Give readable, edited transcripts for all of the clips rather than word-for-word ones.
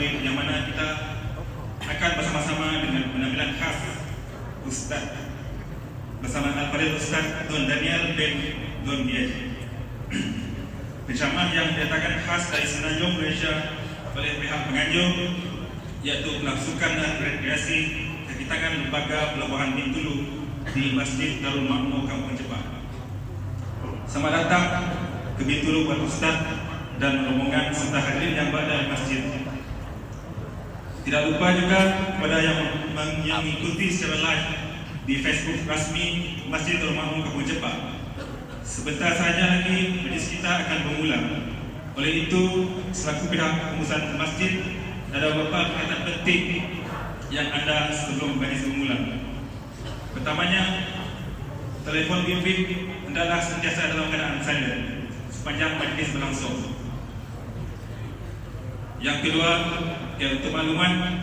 Taklim yang mana kita akan bersama-sama dengan penampilan khas Ustaz bersama Al-Fadhil Ustaz Don Daniel bin Don Biaji. Penceramah yang dinyatakan khas dari Semenanjung Malaysia oleh pihak penganjur, iaitu pelaksukan dan rekreasi kekitangan Lembaga Pelabuhan Bintulu di Masjid Darul Makmur Kampung Jepang. Selamat datang ke Bintulu buat Ustaz dan rombongan serta hadirin yang berada di masjid. Tidak lupa juga kepada yang mengikuti secara live di Facebook rasmi Masjid Darul Makmur Kampung Jepang. Sebentar saja lagi majlis kita akan bermula. Oleh itu, selaku pihak pengurusan masjid, ada beberapa perhatian penting yang ada sebelum majlis bermula. Pertamanya, telefon bimbit hendaklah sentiasa dalam keadaan silent sepanjang majlis berlangsung. Yang kedua, untuk makluman,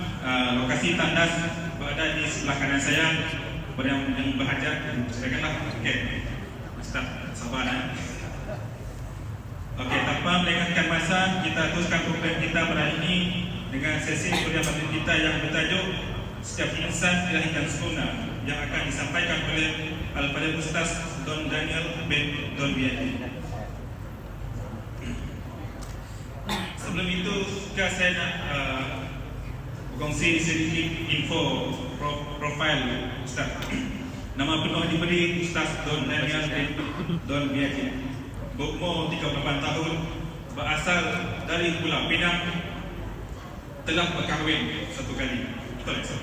lokasi tandas berada di sebelah kanan saya. Kepada yang berhajat, silakanlah. Okey, Ustaz, sabar ya. Okey, tanpa melengahkan masa, kita teruskan program kita pada hari ini dengan sesi kuliah materi kita yang bertajuk Setiap Insan Dilahirkan Sempurna, yang akan disampaikan oleh Al-Fadhil Ustaz Don Daniel bin Don Biaji. Sebelum itu, saya nak berkongsi sedikit info profil Ustaz. Nama penuh diberi Ustaz Don Daniel bin Don Biaji. Berumur 38 tahun, berasal dari Pulau Pinang, telah berkahwin satu kali. Betul tak?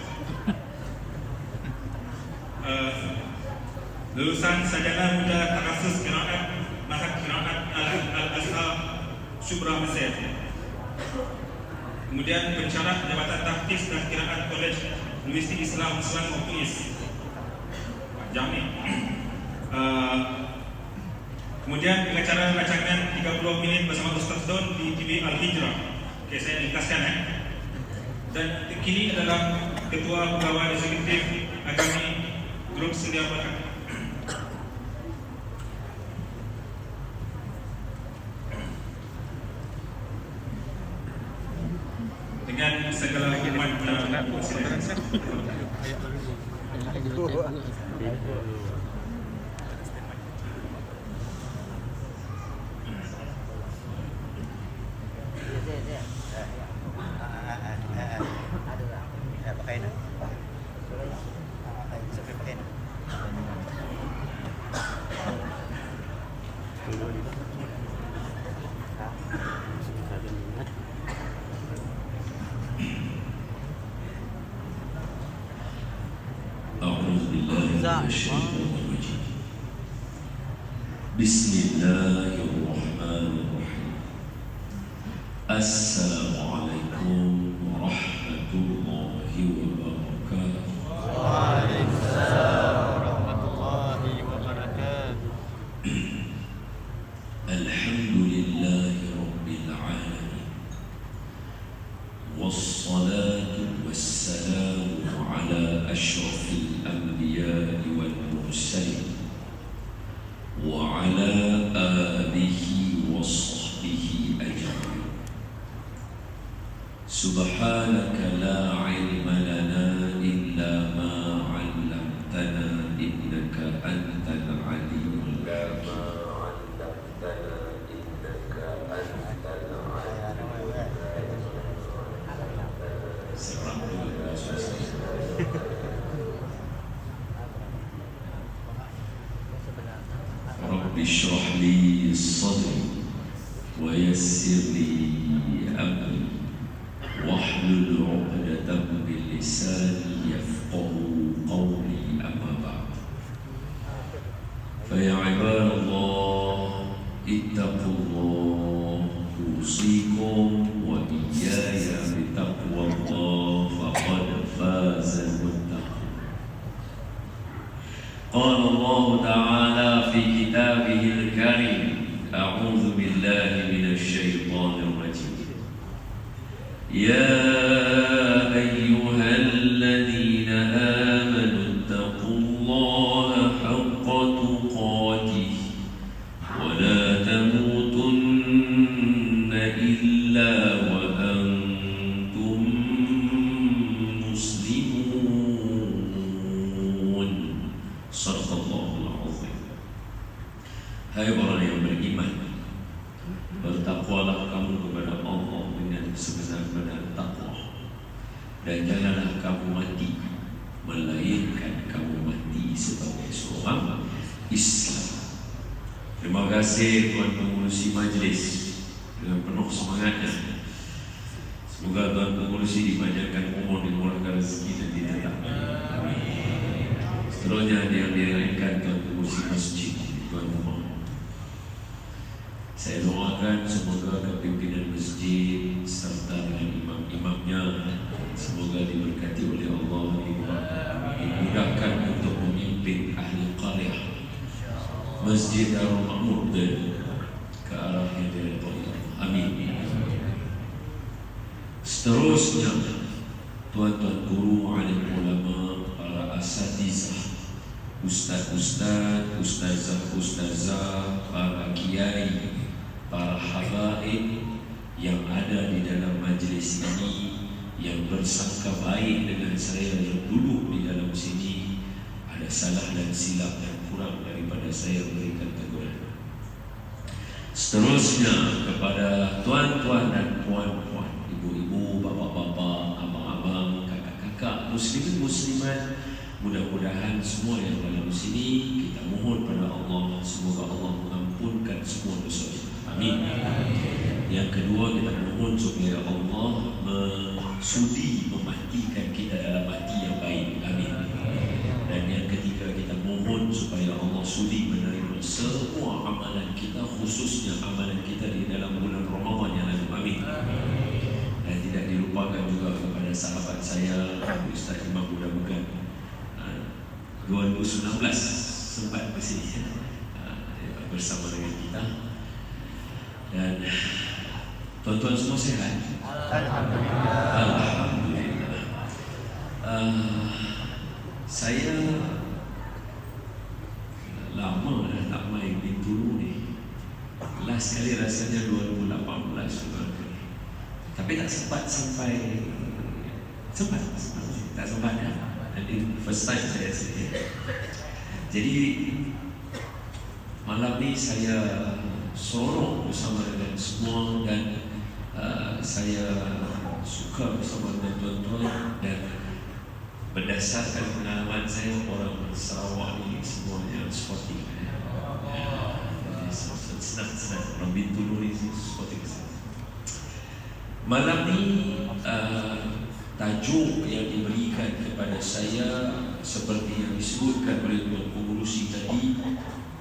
Lulusan sarjana muda takhasus qiraat Mahad Qiraat Al-Azhar Syubra Mesir. Kemudian pensyarah Jabatan Tahfiz dan Qiraat Kolej Universiti Islam Selangor UIS Jami. Kemudian pengacara rancangan 30 minit bersama Ustaz Don di TV Al-Hijrah. Okey, saya ringkaskan Dan kini adalah Ketua Pegawai Eksekutif Agami Grup Sedia Berkat. Dengan segala hormat dan persilakan. Bismillahirrahmanirrahim. Assalamualaikum warahmatullahi wabarakatuh. Waalaikumsalam warahmatullahi wabarakatuh. Alhamdulillahi rabbil alamin. Wassalatu wassalamu ala asyrafil anbiya'i wal mursalin wa ala alihi wa sahbihi ajma'in. Subhanaka la ilma lana illa ma 'allamtana innaka antal alimul hakim. Rabbi shrah li sadri wa yassir li amri wahlul 'uqdatam min lisani yafqahu qawli, amma ba'd. Fa ya ibadallah ittaqullah, usikum wa iyaya bitaqwallah, faqad faza al-muttaqun. Qala Allah Ta'ala fi kitabihil karim, a'udzu billahi minasy syaithanir rajim. Ya ayyuhalladzina amanu taqullaha haqqa tuqatih wa la tamutunna illa wa antum dan janganlah kamu mati melainkan kamu mati sebagai seorang Islam. Terima kasih Tuan Pengurusi Majlis dengan penuh semangatnya. Semoga Tuan Pengurusi dipanjangkan umur, dimurahkan rezeki dan ditetapkan. Amin. Seterusnya yang diraihkan Tuan Pengurusi Masjid, Tuan Rumah. Saya doakan semoga kepimpinan masjid serta dengan imam-imamnya semoga diberkati oleh Allah, dimudahkan untuk memimpin ahli qaryah Masjid Darul Makmur ke arah yang diridhoi Allah. Amin. Seterusnya, tuan-tuan guru, alim ulama, para asatizah, ustaz-ustaz, ustazah-ustazah, para kiai, para habaib yang ada di dalam majlis ini, yang bersangka baik dengan saya yang duduk di dalam sini, ada salah dan silap dan kurang daripada saya berikan teguran. Seterusnya kepada tuan-tuan dan puan-puan, ibu-ibu, bapak-bapak, abang-abang, kakak-kakak, muslimin muslimat, mudah-mudahan semua yang dalam sini kita mohon pada Allah, semoga Allah mengampunkan semua dosa kita. Amin. Yang kedua, kita mohon supaya Allah sudi mematikan kita dalam mati yang baik. Amin. Dan yang ketiga, kita mohon supaya Allah sudi menerima semua amalan kita, khususnya amalan kita di dalam bulan Ramadan yang lalu. Amin. Dan tidak dilupakan juga kepada sahabat saya Ustaz Imam Buddha Megan, 2019 sempat bersini bersama dengan kita. Dan tuan-tuan semua sehat? Alhamdulillah. Alhamdulillah. Saya lama dah tak main di Tulu ni. Last kali rasanya 2018 juga. Tapi tak sempat sampai. Sempat tak sempat ya. Jadi first time saya sini. Jadi malam ni saya sorong bersama dengan semua dan saya suka bersama dengan tuan-tuan, dan berdasarkan pengalaman saya, orang Sarawak ni semuanya sporting. Senang-senang orang Bintulu ni sporting. Malam ni tajuk yang diberikan kepada saya seperti yang disebutkan oleh Tuan Pengurusi tadi,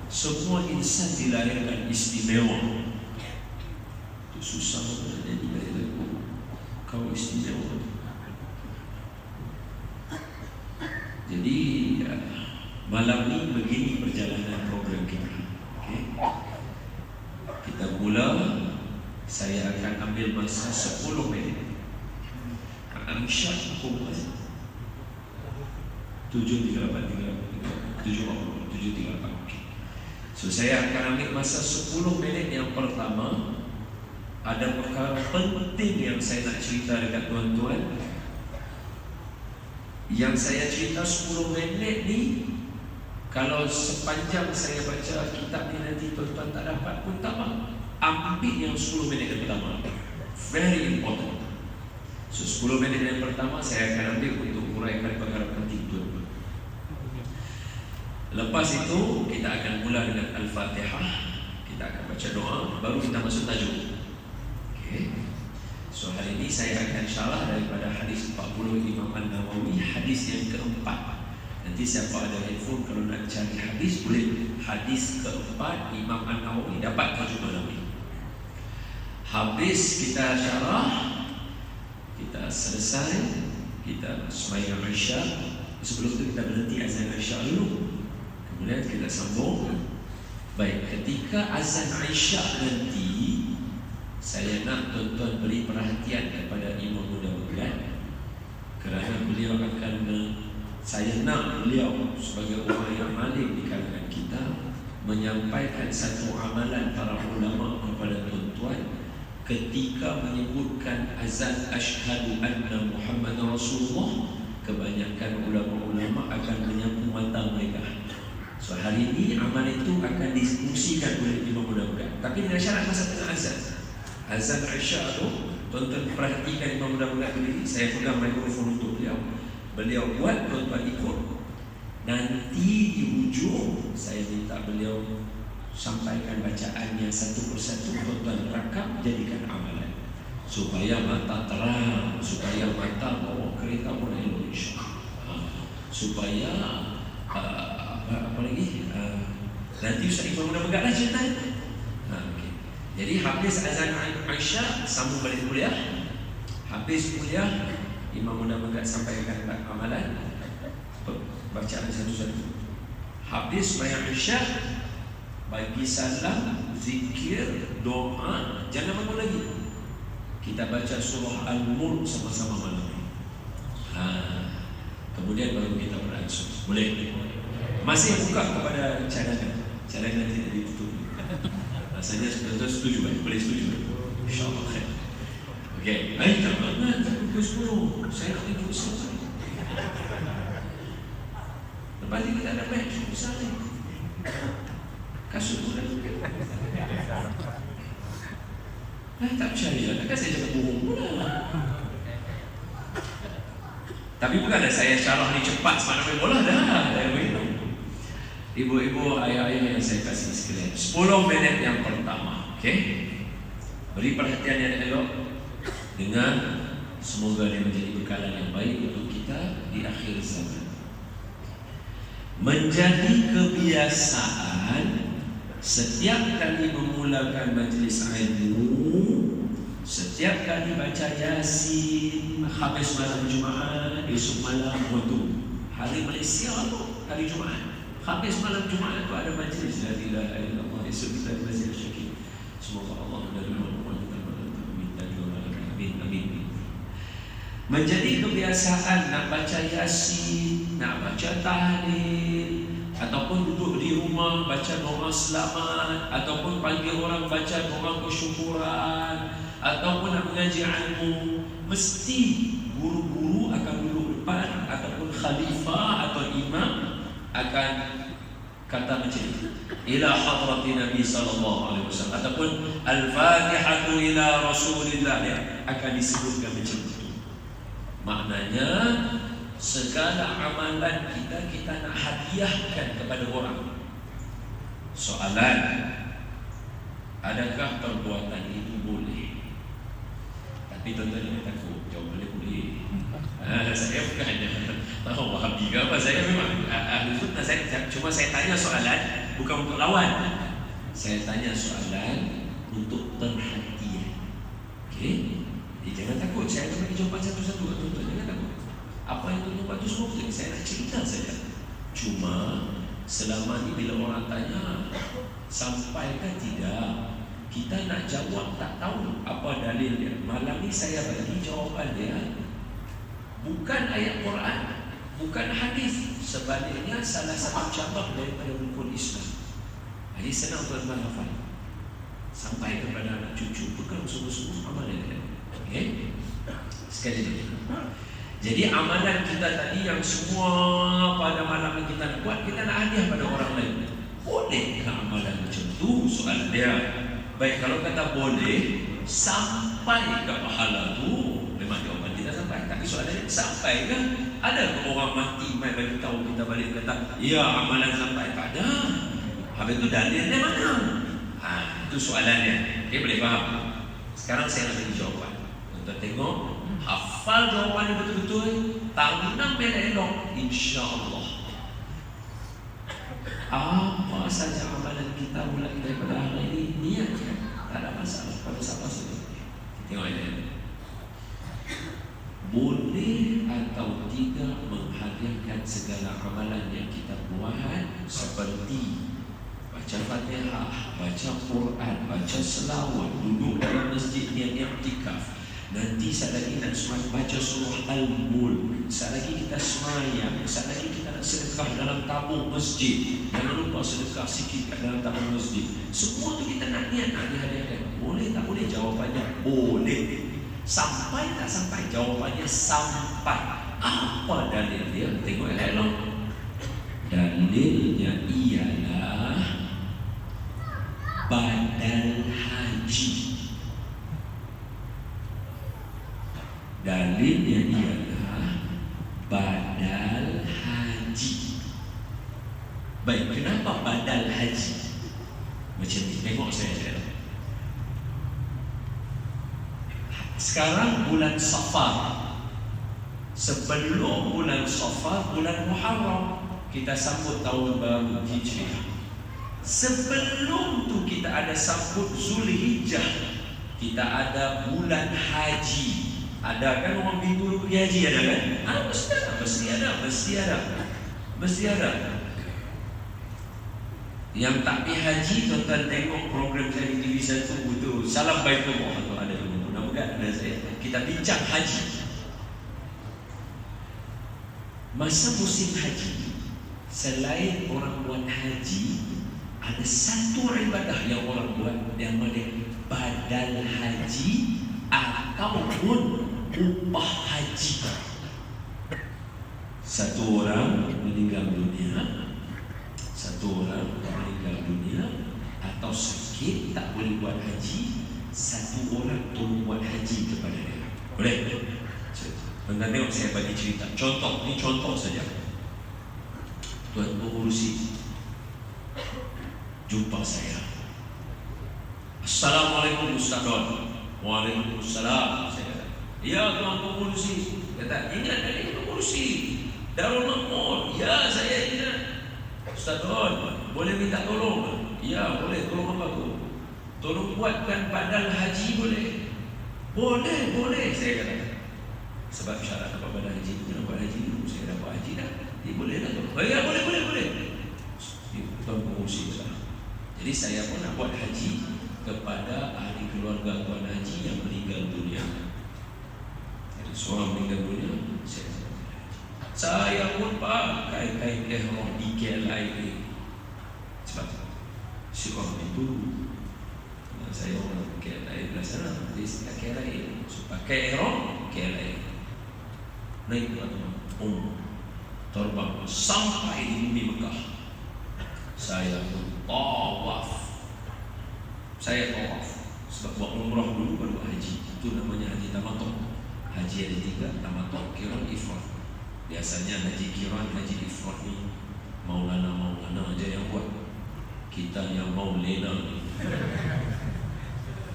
semua insan dilahirkan istimewa. Itu susah jadi dilahirkan kau istimewa. Jadi malam ni begini perjalanan program kita. Okay? Kita mula, saya akan ambil masa 10 minit. Al-Syak hukum 7.38. So saya akan ambil masa 10 minit yang pertama. Ada perkara penting yang saya nak cerita dekat tuan-tuan. Yang saya cerita 10 minit ni, kalau sepanjang saya baca kitab ni nanti tuan-tuan tak dapat pun tak apa. Ambil yang 10 minit yang pertama. Very important. So 10 minit yang pertama saya akan ambil untuk uraikan perkara penting tuan-tuan. Lepas itu kita akan mula dengan Al-Fatihah. Kita akan baca doa, baru kita masuk tajuk. Okay. So hari ini saya akan syarah daripada hadis 40 Imam An-Nawawi, hadis yang keempat. Nanti siapa ada handphone kalau nak cari hadis boleh. Hadis keempat Imam An-Nawawi, dapat tajuk malam ini. Habis kita syarah, kita selesai, kita sembahyang Isya. Sebelum itu kita berhenti azan Isya dulu. Kemudian kita sambung. Baik, ketika azan Isya nanti, saya nak tuan-tuan beri perhatian kepada Imam Buddha Megan, kerana beliau akan saya nak beliau sebagai orang yang alim di kalangan kita menyampaikan satu amalan para ulama kepada tuan-tuan ketika menyebutkan azan asyhadu anna Muhammad Rasulullah. Kebanyakan ulama-ulama akan menyapu mata mereka. So hari ini amal itu akan diskusikan oleh Imam Buddha Megan, tapi dengan syarat masa tengah azan. Azan Isya itu Tuan-tuan perhatikan Imam muda-muda berdiri. Saya pegang mikrofon untuk beliau. Beliau buat, tuan-tuan ikut. Nanti di hujung saya minta beliau sampaikan bacaannya satu persatu. Tuan-tuan rakam, jadikan amalan supaya mata terang, supaya mata bawa kereta pun elok, insya-Allah. Supaya apa lagi? Nanti Ustaz Imam muda pegang cerita. Okay. Jadi habis azan Aisyah sambung balik kuliah. Habis kuliah Imam muda pegang sampaikan amalan bacaan satu-satu. Habis sembahyang Isya bagi salam, zikir, doa, jangan bangun lagi. Kita baca surah Al-Mulk sama-sama malam ini. Kemudian baru kita beransur. Boleh? Masih buka kepada cadangan. Cadangan tidak ditutup. Rasanya sebenarnya setuju kan? Boleh setuju? InsyaAllah khair. Okey. Baik, teman-teman. Pukul 10. Saya nak ikut selesai. Lepas ni kita ada match besar ni. Kasut pun dah tukar. Tak percaya. Takkan saya cakap bohong pula. Tapi bukanlah saya syarah ni cepat semana main bola dah. Ibu-ibu, ayah-ayah yang saya kasih sekalian, 10 minit yang pertama, okey? Beri perhatian yang elok. Dengan semoga dia menjadi bekalan yang baik untuk kita di akhir zaman. Menjadi kebiasaan setiap kali memulakan majlis ilmu, setiap kali baca Yasin, habis malam Jumaat, esok malam waktu hari Malaysia tu, hari Jumaat, habis malam Jumaat tu ada majlis la ilaha illallah, esok kita majlis syakir. Semoga Allah menerima amin. Menjadi kebiasaan nak baca Yasin, nak baca tahlil, ataupun duduk di rumah baca doa selamat, ataupun panggil orang baca doa kesyukuran, ataupun nak mengaji ilmu, mesti guru-guru akan duduk depan, ataupun khalifah atau imam akan kata macam ini, ila hadrati Nabi sallallahu alaihi wasallam, ataupun al-Fatihatu ila Rasulillah, ya, akan disebutkan macam itu. Maknanya segala amalan kita nak hadiahkan kepada orang. Soalan, adakah perbuatan itu boleh? Tapi tuan-tuan jangan takut, jawapannya boleh. Saya bukannya tahu Wahabi ke apa, saya memang cuma saya tanya soalan bukan untuk lawan. Saya tanya soalan untuk perhatian. Okey? Jangan takut, saya akan bagi jawapan satu-satu. Tuan-tuan jangan takut. Apa yang tuan-tuan buat itu semua betul. Saya nak cerita saja. Cuma selama ni bila orang tanya sampai ke tidak, kita nak jawab tak tahu apa dalil dia. Malam ni saya bagi jawapan dia bukan ayat Quran, bukan hadis. Sebaliknya salah satu cabang daripada rukun Islam. Jadi senang tuan-tuan hafal. Sampai kepada anak cucu, bukan sungguh-sungguh amalan dia. Okay? Sekali lagi. Jadi amalan kita tadi yang semua pada malam ini kita nak buat, kita nak hadiah pada orang lain. Bolehkah amalan macam tu? Soalan dia. Baik, kalau kata boleh, sampai ke pahala tu, memang jawapan kita sampai. Tapi soalan dia, sampai ke? Ada ke orang mati mai bagi tahu kita balik kata, ya amalan sampai? Tak ada. Habis tu dalilnya mana? Itu soalannya. Okay, boleh faham? Sekarang saya nak bagi jawapan. Tuan tengok, hafal jawapannya betul-betul, tanam elok, insya-Allah. Apa saja amalan kita mulai daripada hari ini, niatnya tak ada masalah pada siapa saja. Tengok ini. Boleh atau tidak menghadiahkan segala amalan yang kita buat seperti baca Fatihah, baca Quran, baca selawat, duduk dalam masjid niat i'tikaf. Nanti sekali lagi nak baca surah Al-Mulk, sekali lagi kita semayang, sekali lagi kita nak sedekah dalam tabung masjid. Jangan lupa sedekah sikit kat dalam tabung masjid. Semua tu kita nak niat nak dihadiahkan. Boleh tak boleh? Jawapannya boleh. Sampai tak sampai? Jawapannya sampai. Apa dalil dia? Tengok elok. Dalilnya ialah badal haji. Dalilnya ialah badal haji. Baik, kenapa badal haji? Macam ni, tengok saya. Sekarang bulan Safar. Sebelum bulan Safar, bulan Muharram, kita sambut tahun baru Hijriah. Sebelum tu kita ada sambut Zulhijjah. Kita ada bulan haji. Ada kan orang Bintulu pergi haji, ada kan? Mesti ada. Yang tak pergi haji, tuan-tuan tengok program saya di TV1 betul. Salam Baitullah tu ada tu. Mudah-mudahan ada saya. Kita bincang haji. Masa musim haji, selain orang buat haji, ada satu ibadah yang orang buat yang nama badal haji ataupun upah haji. Satu orang meninggal dunia, atau sakit tak boleh buat haji, satu orang tolong buat haji kepada dia. Boleh? Tuan-tuan tengok saya bagi cerita. Contoh, ini contoh saja. Tuan pengurusi jumpa saya. Assalamualaikum Ustaz Don. Waalaikumsalam. Saya kata, ya tuan pengurusi. Kata, ingat dari pengurusi Darul Makmur. Ya, saya ingat. Ustaz Don, boleh minta tolong? Ya, boleh. Tolong apa tu? Tolong buatkan badal haji boleh? Boleh, saya kata. Sebab syarat apa badal haji itu, nak buat haji dulu. Saya dah buat haji dah. Boleh dah tu. Ya, boleh. Tuan pengurusi salah. Jadi saya pun nak buat haji kepada ahli keluarga tuan haji yang meninggal dunia. Jadi seorang meninggal dunia, saya pun pakai kain ihram di KLIA. Sebab si orang itu, saya orang KLIA belah sana, jadi saya KLIA. Pakai ihram KLIA. Naik teman-teman, terbang sampai di bumi Mekah. Saya pun tawaf. Sebab buat umrah dulu baru haji. Itu namanya haji tamattu. Haji ada 3, tamattu, qiran, ifrad. Biasanya haji qiran, haji ifrad ni Maulana aja yang buat. Kita yang maulena ni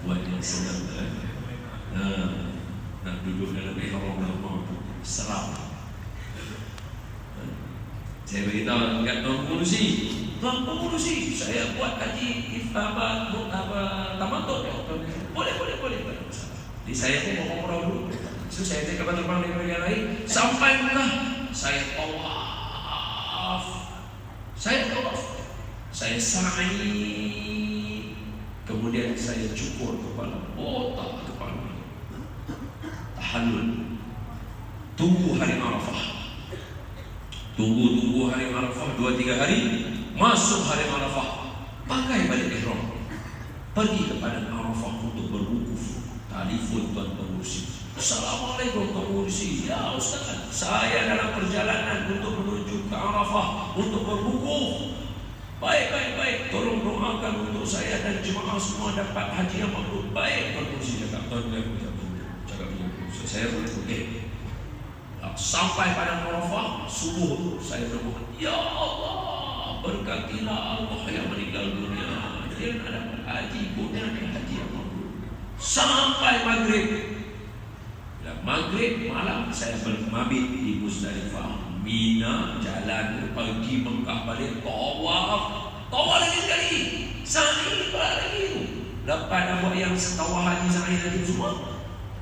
buat yang senang kan. Nak duduk dalam ihram lama tu seram. Saya beritahu kat Tuan Pengurusi, saya buat haji tamattu. Boleh. Jadi saya pun mau umrah dulu. So saya take kapal terbang dari negara lain. Sampai Mekah, saya tawaf. Saya sa'i. Kemudian saya cukur kepala, botak kepala. Tahallul. Tunggu hari Arafah. Tunggu hari Arafah 2-3 hari. Masuk hari Arafah, pakai balik ihram, pergi ke padang Arafah untuk berwukuf. Telefon tuan pengurusi. Assalamualaikum tuan pengurusi. Ya Ustaz, saya dalam perjalanan untuk menuju ke Arafah untuk berwukuf. Baik. Tolong doakan untuk saya dan jemaah semua dapat haji yang mabrur. Baik tuan pengurusi cakap. Saya okey. Sampai padang Arafah subuh, saya berdoa, ya Allah, berkatilah Allah yang meninggal dunia. Dia nak dapat haji, punya haji yang mabrur. Sampai maghrib. Bila maghrib malam saya bermabit di Muzdalifah, Mina, jalan pergi Mekah balik, tawaf lagi sekali, sa'i lagi. Lepas dah buat yang tawaf haji, sa'i lagi semua,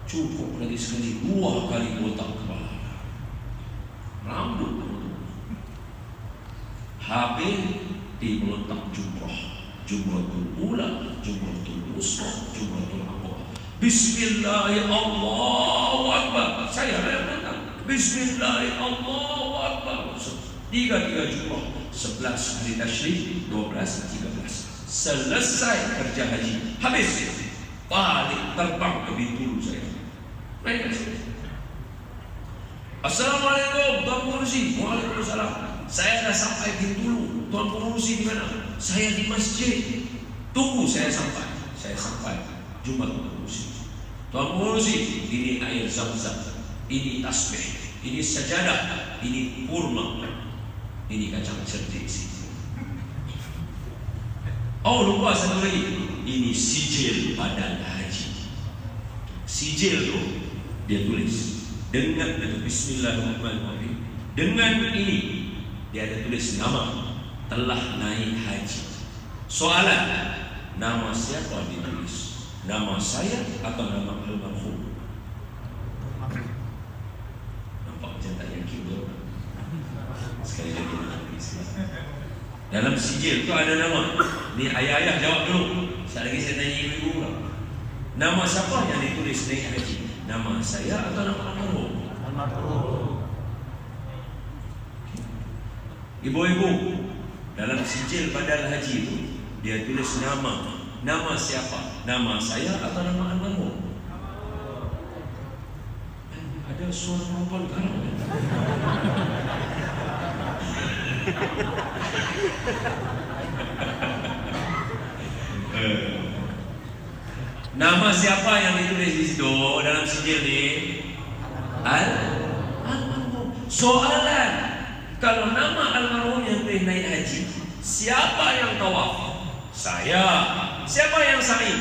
cukup lagi sekali, 2 kali botak kepala. Rambut habis di melontak Jumratul Ula, Jumratul Wusta, Jumratul Aqaba. Bismillah ya Allahu Akbar. Saya melontak Bismillah ya Allahu Akbar. 3 jumrah, 11 hari tasyrik, 12, 13. Selesai kerja haji, habis balik terbang ke Bintulu saya. Baik. Assalamualaikum Tuan Pengurusi. Waalaikumsalam. Saya dah sampai Bintulu. Tuan Pengurusi di mana? Saya di masjid. Tunggu saya sampai. Jumpa Tuan Pengurusi. Tuan Pengurusi, ini air Zam-Zam. ini tasbih, ini sajadah, ini kurma, ini kacang cerdik. Oh, lupa satu lagi, ini sijil badan haji. Sijil tu dia tulis dengan Bismillahirrahmanirrahim. Dengan ini dia ada tulis nama telah naik haji. Soalan, nama siapa ditulis? Nama saya atau nama almarhum? Nampak macam tak yakin tu. Sekali lagi dalam sijil tu ada nama. Ni ayah-ayah jawab dulu. Sekali lagi saya tanya ibu-ibu pula. Nama siapa yang ditulis naik haji? Nama saya atau nama almarhum? Almarhum. Ibu-ibu, dalam sijil badal haji itu dia tulis nama. Nama siapa? Nama saya atau nama almarhum? Ada suara perempuan garang. Nama siapa yang ditulis di situ dalam sijil ni? Almarhum. Soalan, kalau nama almarhum yang boleh naik haji, siapa yang tawaf? Saya. Siapa yang sa'i?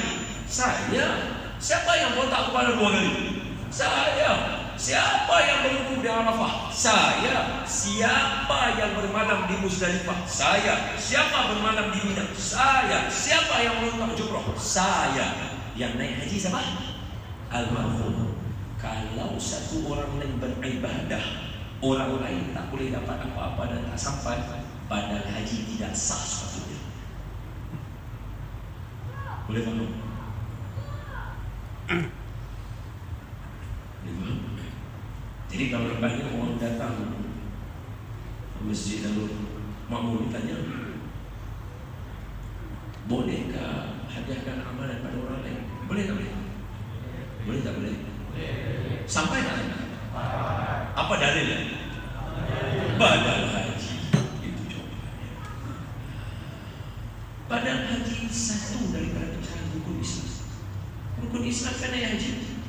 Saya. Siapa yang botak kepala 2 kali? Saya. Siapa yang berwudu di Arafah? Saya. Siapa yang bermalam di Muzdalifah? Saya. Siapa bermalam di Mina? Saya. Siapa yang melontar jumrah? Saya. Yang naik haji siapa? Almarhum. Kalau satu orang lain beribadah, orang lain tak boleh dapat apa-apa dan tak sampai, badal haji tidak sah sepatutnya. Boleh faham? Boleh faham? Jadi kalau banyak orang datang ke masjid lalu makmum ditanya, bolehkah hadiahkan amalan pada orang lain? Boleh tak boleh? Boleh tak boleh? Sampai tak? Apa dalilnya? Badal haji. Itu jawapannya. Badal haji satu daripada rukun Islam. Rukun Islam kan naik haji.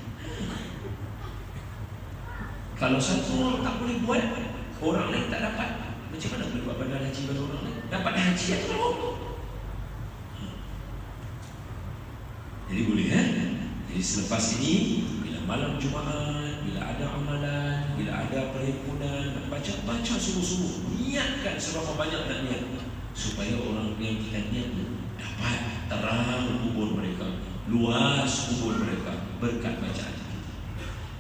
Kalau satu orang tak boleh buat, orang lain tak dapat. Macam mana boleh buat badal haji pada orang lain? Dapat haji atau jadi boleh Jadi selepas ini, bila malam Jumaat, bila ada amalan, bila ada perhimpunan, baca sungguh-sungguh, niatkan seberapa banyak nak niat, supaya orang yang kita niat dapat terang kubur mereka, luas kubur mereka berkat bacaan kita.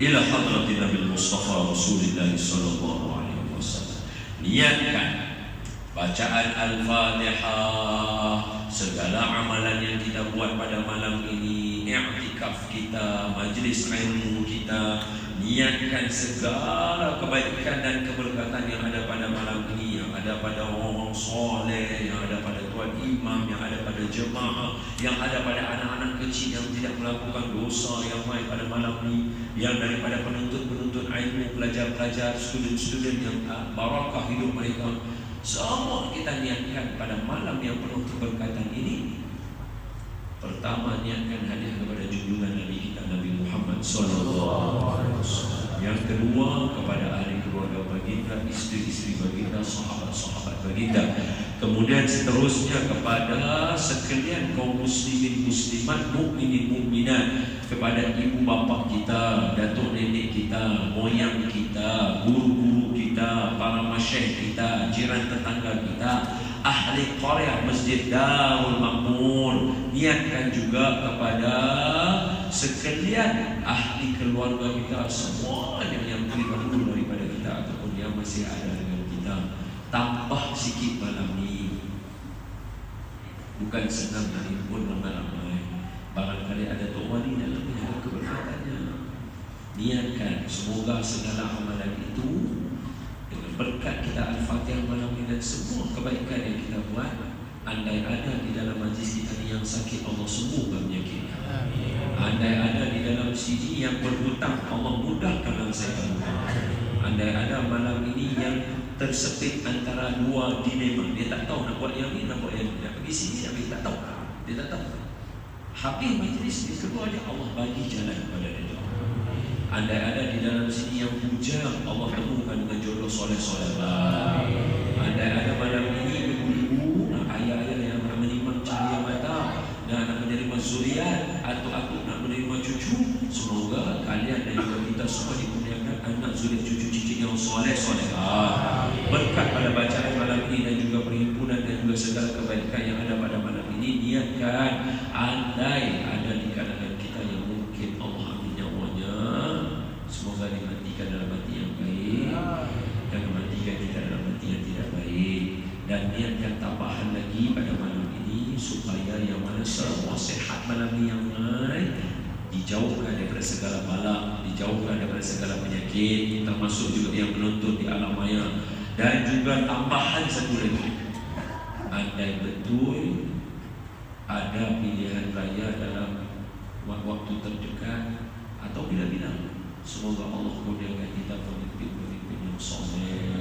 Ila hadratin Nabi Mustafa Rasulullah sallallahu alaihi wasallam. Niatkan bacaan Al-Fatihah, segala amalan yang kita buat pada malam ini, i'tikaf kita, majlis ilmu kita, niatkan segala kebaikan dan keberkatan yang ada pada malam ini, yang ada pada orang soleh, yang ada pada tuan imam, yang ada pada jemaah, yang ada pada anak-anak kecil yang tidak melakukan dosa yang baik pada malam ini, yang daripada penuntut-penuntut ilmu, pelajar-pelajar, student-student yang barakah hidup mereka. Semua kita niatkan pada malam yang penuh keberkatan ini. Pertama, niatkan hadiah kepada junjungan Nabi kita, Nabi Muhammad sallallahu alaihi wasallam. Yang kedua, kepada ahli keluarga baginda, isteri-isteri baginda, sahabat-sahabat baginda. Kemudian seterusnya kepada sekalian kaum muslimin muslimat, mukminin mukminat, kepada ibu bapa kita, datuk nenek kita, moyang kita, guru-guru kita, para masyayikh kita, jiran tetangga kita, ahli qaryah Masjid Darul Makmur. Niatkan juga kepada sekalian ahli keluarga kita, semuanya yang dahulu daripada kita ataupun yang masih ada dengan kita. Tambah sikit malam ni. Bukan senang nak himpun ramai-ramai. Barangkali ada tok wali dalamnya, ada keberkatannya. Niatkan semoga segala amalan itu dengan berkat kita Al-Fatihah malam ini dan semua kebaikan yang kita buat, andai ada di dalam majlis kita ni yang sakit, Allah sembuhkan penyakitnya. Andai ada di dalam sini yang berhutang, Allah mudahkan langsakan hutang. Andai ada malam ini yang tersepit antara dua dilema, dia tak tahu nak buat yang ni, nak buat yang ni, nak pergi sini, tapi tak tahu. Dia tak tahu. Habis majlis dia kedua aja, Allah bagi jalan kepada dia. Andai ada di dalam sini yang soleh-solehah. Andai ada malam ini ibu-ibu, ayah-ayah yang nak menerima cahaya mata dan nak menerima zuriat, atuk-atuk nak menerima cucu, semoga kalian dan juga kita semua dikurniakan anak zuriat cucu-cucu yang soleh-solehah. Berkat pada bacaan malam ini dan juga perhimpunan dan juga segala kebaikan yang ada pada malam ini, niatkan andai ada di kalangan kita yang mungkin Allah ambil nyawanya, semoga dimatikan dalam mati yang baik dan mematikan kita dalam mati yang tidak baik. Dan niatkan tambahan lagi pada malam ini supaya yang mana semua sehat malam ini yang baik, dijauhkan daripada segala bala, dijauhkan daripada segala penyakit, termasuk juga yang menonton di alam maya. Dan juga tambahan satu lagi, andai betul ada pilihan raya dalam waktu terdekat atau bila-bila, semoga Allah kurniakan kita pemimpin-pemimpin yang soleh,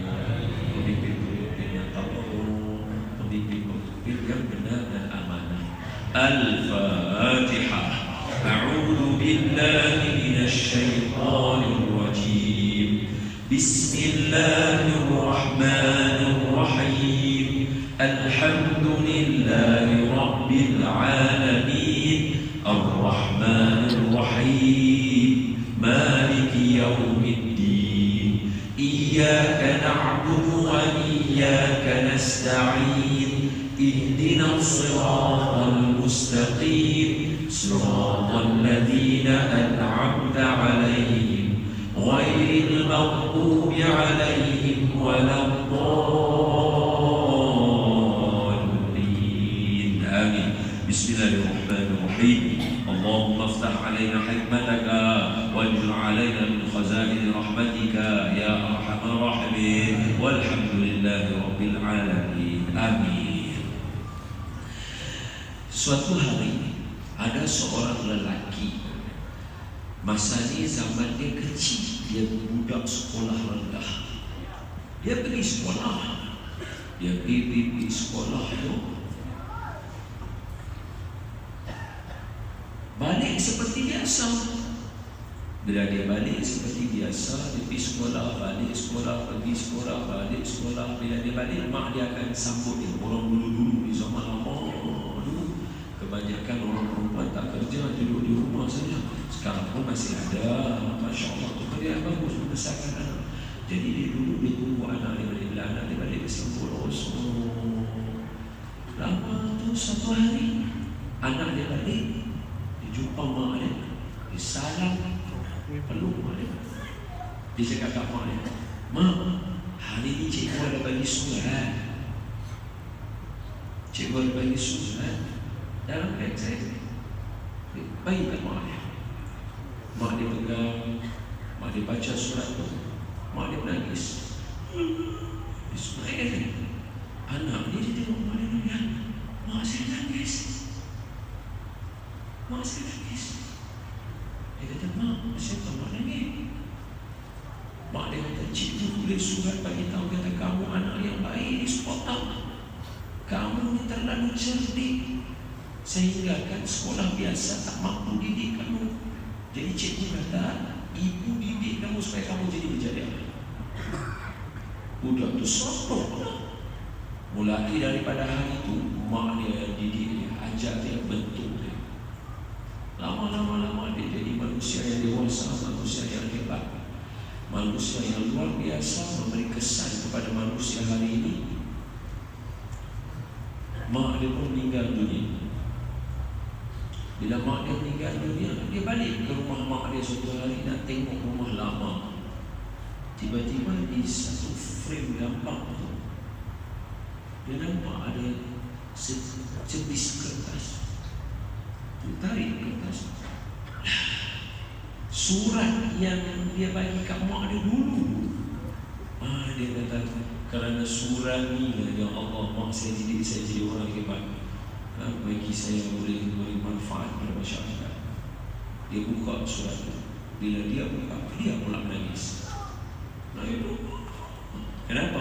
pemimpin-pemimpin yang tawadhu, pemimpin-pemimpin yang benar dan amanah. Al-Fatihah. A'udzu billahi minasy syaithanir rajim. Bismillahirrahmanirrahim. Alhamdulillahi rabbil alamin. Ar-Rahmanir Rahim. Maliki yaumiddin. Iyyaka na'budu wa iyyaka nasta'in. Ihdinas siratal mustaqim. Siratal ladzina an'amta 'alaihim ghairil maghdubi 'alaihim waladdallin. Amin. Bismillahirrahmanirrahim. Allahumma iftah 'alaina hikmataka waj'al 'alaina min khazain rahmatika ya arhamar rahimin. Walhamdulillahi rabbil alamin. Amin. Suatu hari ada seorang lelaki, masanya zaman dia kecil, dia budak sekolah rendah. Dia pergi sekolah, dia pergi sekolah tu, balik seperti biasa. Bila dia balik seperti biasa, dia pergi sekolah, balik sekolah, pergi sekolah, balik sekolah. Bila dia balik, mak dia akan sambut dia. Orang dulu-dulu di zaman lama dulu, kebanyakan orang perempuan tak kerja, duduk di rumah saja. Sekarang pun masih ada, Masya Allah, tu dia bagus membesarkan anak. Jadi dia dulu dia tunggu anak dia balik. Bila anak dia balik bersambut, lama tu satu hari anak dia balik, dia jumpa mak dia, dia salam, peluk mak dia. Dia cakap kat mak dia, "Mak, hari ni cikgu ada bagi surat. Cikgu ada bagi surat dalam beg saya." Bagi kat mak dia. Mak dia pegang, mak dia baca surat tu, mak dia menangis. Dia semai. Anak ni dia tengok mak dia nangis. Mak saya nangis. Mak saya nangis. Dia kata, "Mak, siapa mak nangis?" Mak dia kata, "Cikgu tulis surat bagi tahu kata kamu anak yang baik di sekolah. Kamu ni terlalu cerdik sehingga kan sekolah biasa tak mampu didik kamu. Jadi cikgu kata, ibu didik kamu supaya kamu jadi berjaya." Budak tu sombong. Mulai daripada hari itu, mak dia didik dia, ajar dia, bentuk dia. Lama-lama dia jadi manusia yang dewasa, manusia yang hebat, manusia yang luar biasa, memberi kesan kepada manusia hari ini. Mak dia pun meninggal dunia. Bila mak dia meninggal dunia, dia balik ke rumah mak dia suatu hari nak tengok rumah lama. Tiba-tiba di satu frame gambar tu, dia nampak ada sebis kertas. Dia tarik kertas, surat yang dia bagi kat mak dia dulu. Dia kata, kerana surat ni ya Allah, mak saya didik saya jadi orang hebat, bagi saya boleh manfaat pada masyarakat. Dia buka surat itu. Bila dia buka, dia pula menangis. Kenapa?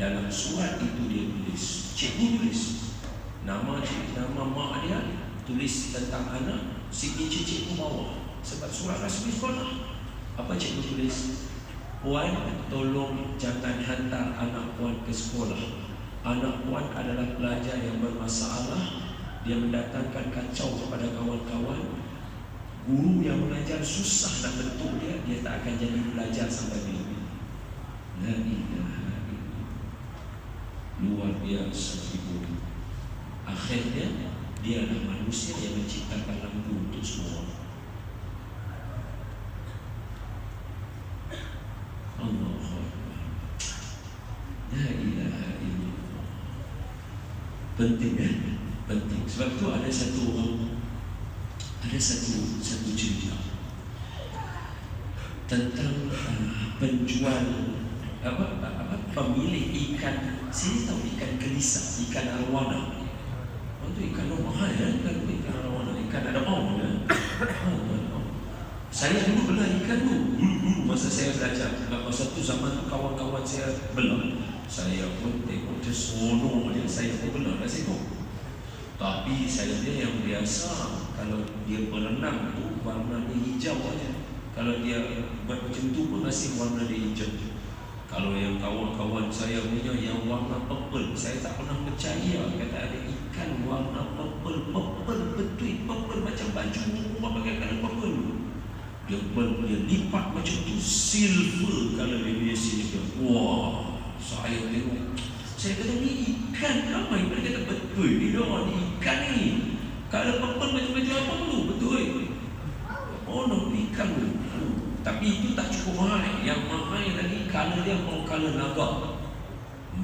Dalam surat itu dia tulis, cikgu tulis nama mak dia, tulis tentang anak, signature cikgu bawah. Sebab surat rasmi sekolah. Apa cikgu tulis? Puan, tolong jangan hantar anak puan ke sekolah. Anak puan adalah pelajar yang bermasalah. Dia mendatangkan kacau kepada kawan-kawan. Guru yang mengajar susah nak bentuk dia, dia tak akan jadi belajar sampai bila. La ilaha illallah. Luar biasa ibu. Akhirnya dia adalah manusia yang menciptakan lampu untuk semua. Allahu Akbar. La ilaha illallah. Penting kan? Penting. Sebab tu ada satu cerita tentang penjual pemilik ikan. Sini tahu ikan kelisa, ikan arwana. Itu ikan mahal ya, ikan arwana, ikan ada bau ya. Saya dulu belah ikan tu. Dulu masa saya belajar, masa tu zaman tu kawan-kawan saya belah. Saya pun tengok dia seronok dia, saya pun belah kat situ. Tapi saya dia yang biasa, kalau dia berenang tu warna dia hijau aja. Kalau dia buat macam tu pun masih warna dia hijau. Kalau yang kawan-kawan saya punya yang warna purple, saya tak pernah percaya kata ada ikan warna purple betul, purple macam baju rumah pakai kain purple. Dia lipat macam tu, silver kalau dia punya silver. Wah, saya tengok, saya kata ni ikan ramai. Mereka kata betul ni dah, ni ikan ni. Kalau purple macam-macam apa tu, betul. Oh no, ikan tu. Tapi itu tak cukup mahal. Yang mahal lagi color dia mau color naga.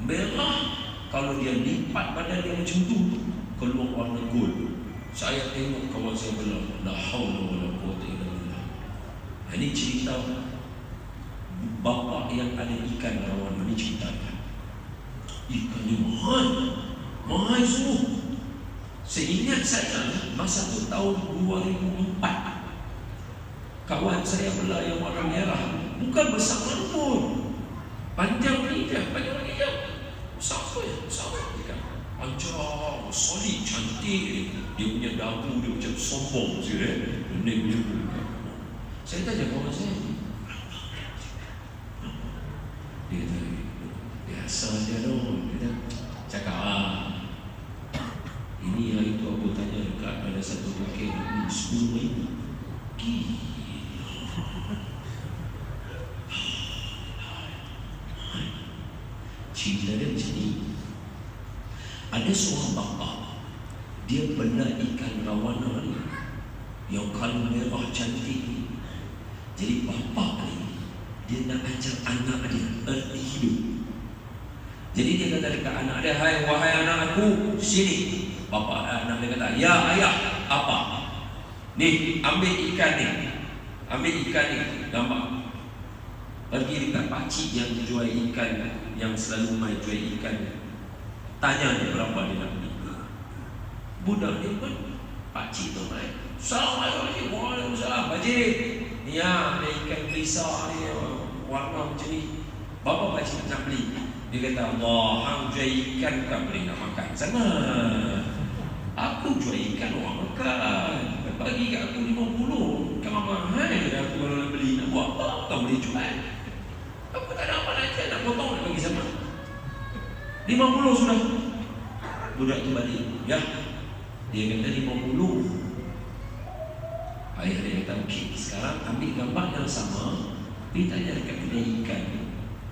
Merah, kalau dia lipat badan dia macam tu, keluar warna gold. Saya tengok kawan saya bilang, la haula wala quwwata illa billah. Ini cerita bapa yang ada ikan rawan. Ini ceritakan ikan ni mahal semua. Seingat saya masa tu tahun 2004, kawan saya belah yang warna merah, bukan besar mana pun, panjang ni dia, panjang ni dia, besar ikan, panjang, solid, cantik. Dia punya dagu dia macam sombong sikit. Dia punya ikan. Saya tanya kawan saya, dia kata biasa je dong. Dia cakap ini hari tu aku tanya dekat ada satu bukit ni 10,000. Cerita dia macam ni. Ada seorang bapa, dia bela ikan rawana ni yang kalau merah cantik ni. Jadi bapa ni dia nak ajar anak dia erti hidup. Jadi dia kata dekat anak dia, wahai anak aku, sini. Bapa anak dia kata, ya ayah, apa? Ni, ambil ikan ni. Gambar. Pergi dekat pakcik yang jual ikan, yang selalu mai jual ikan. Tanya dia berapa dia nak beli. Budak dia pun, pakcik tu mai, Assalamualaikum, waalaikumsalam, pakcik. Ni ya, ada ikan kelisa ni, warna macam ni. Bapa pakcik nak beli. Dia kata, Allah, hang jual ikan bukan boleh nak makan sana. Aku jual ikan orang makan. Bagi kat aku 50. Kan mahal dah aku kalau nak beli. Nak buat apa? Tak boleh jual. Aku tak ada apa lagi. Nak potong nak bagi sama 50 sudah. Budak tu balik. Ya, dia kata 50. Ayah dia kata, okey, sekarang ambil gambar yang sama. Pergi tanya dekat kedai ikan.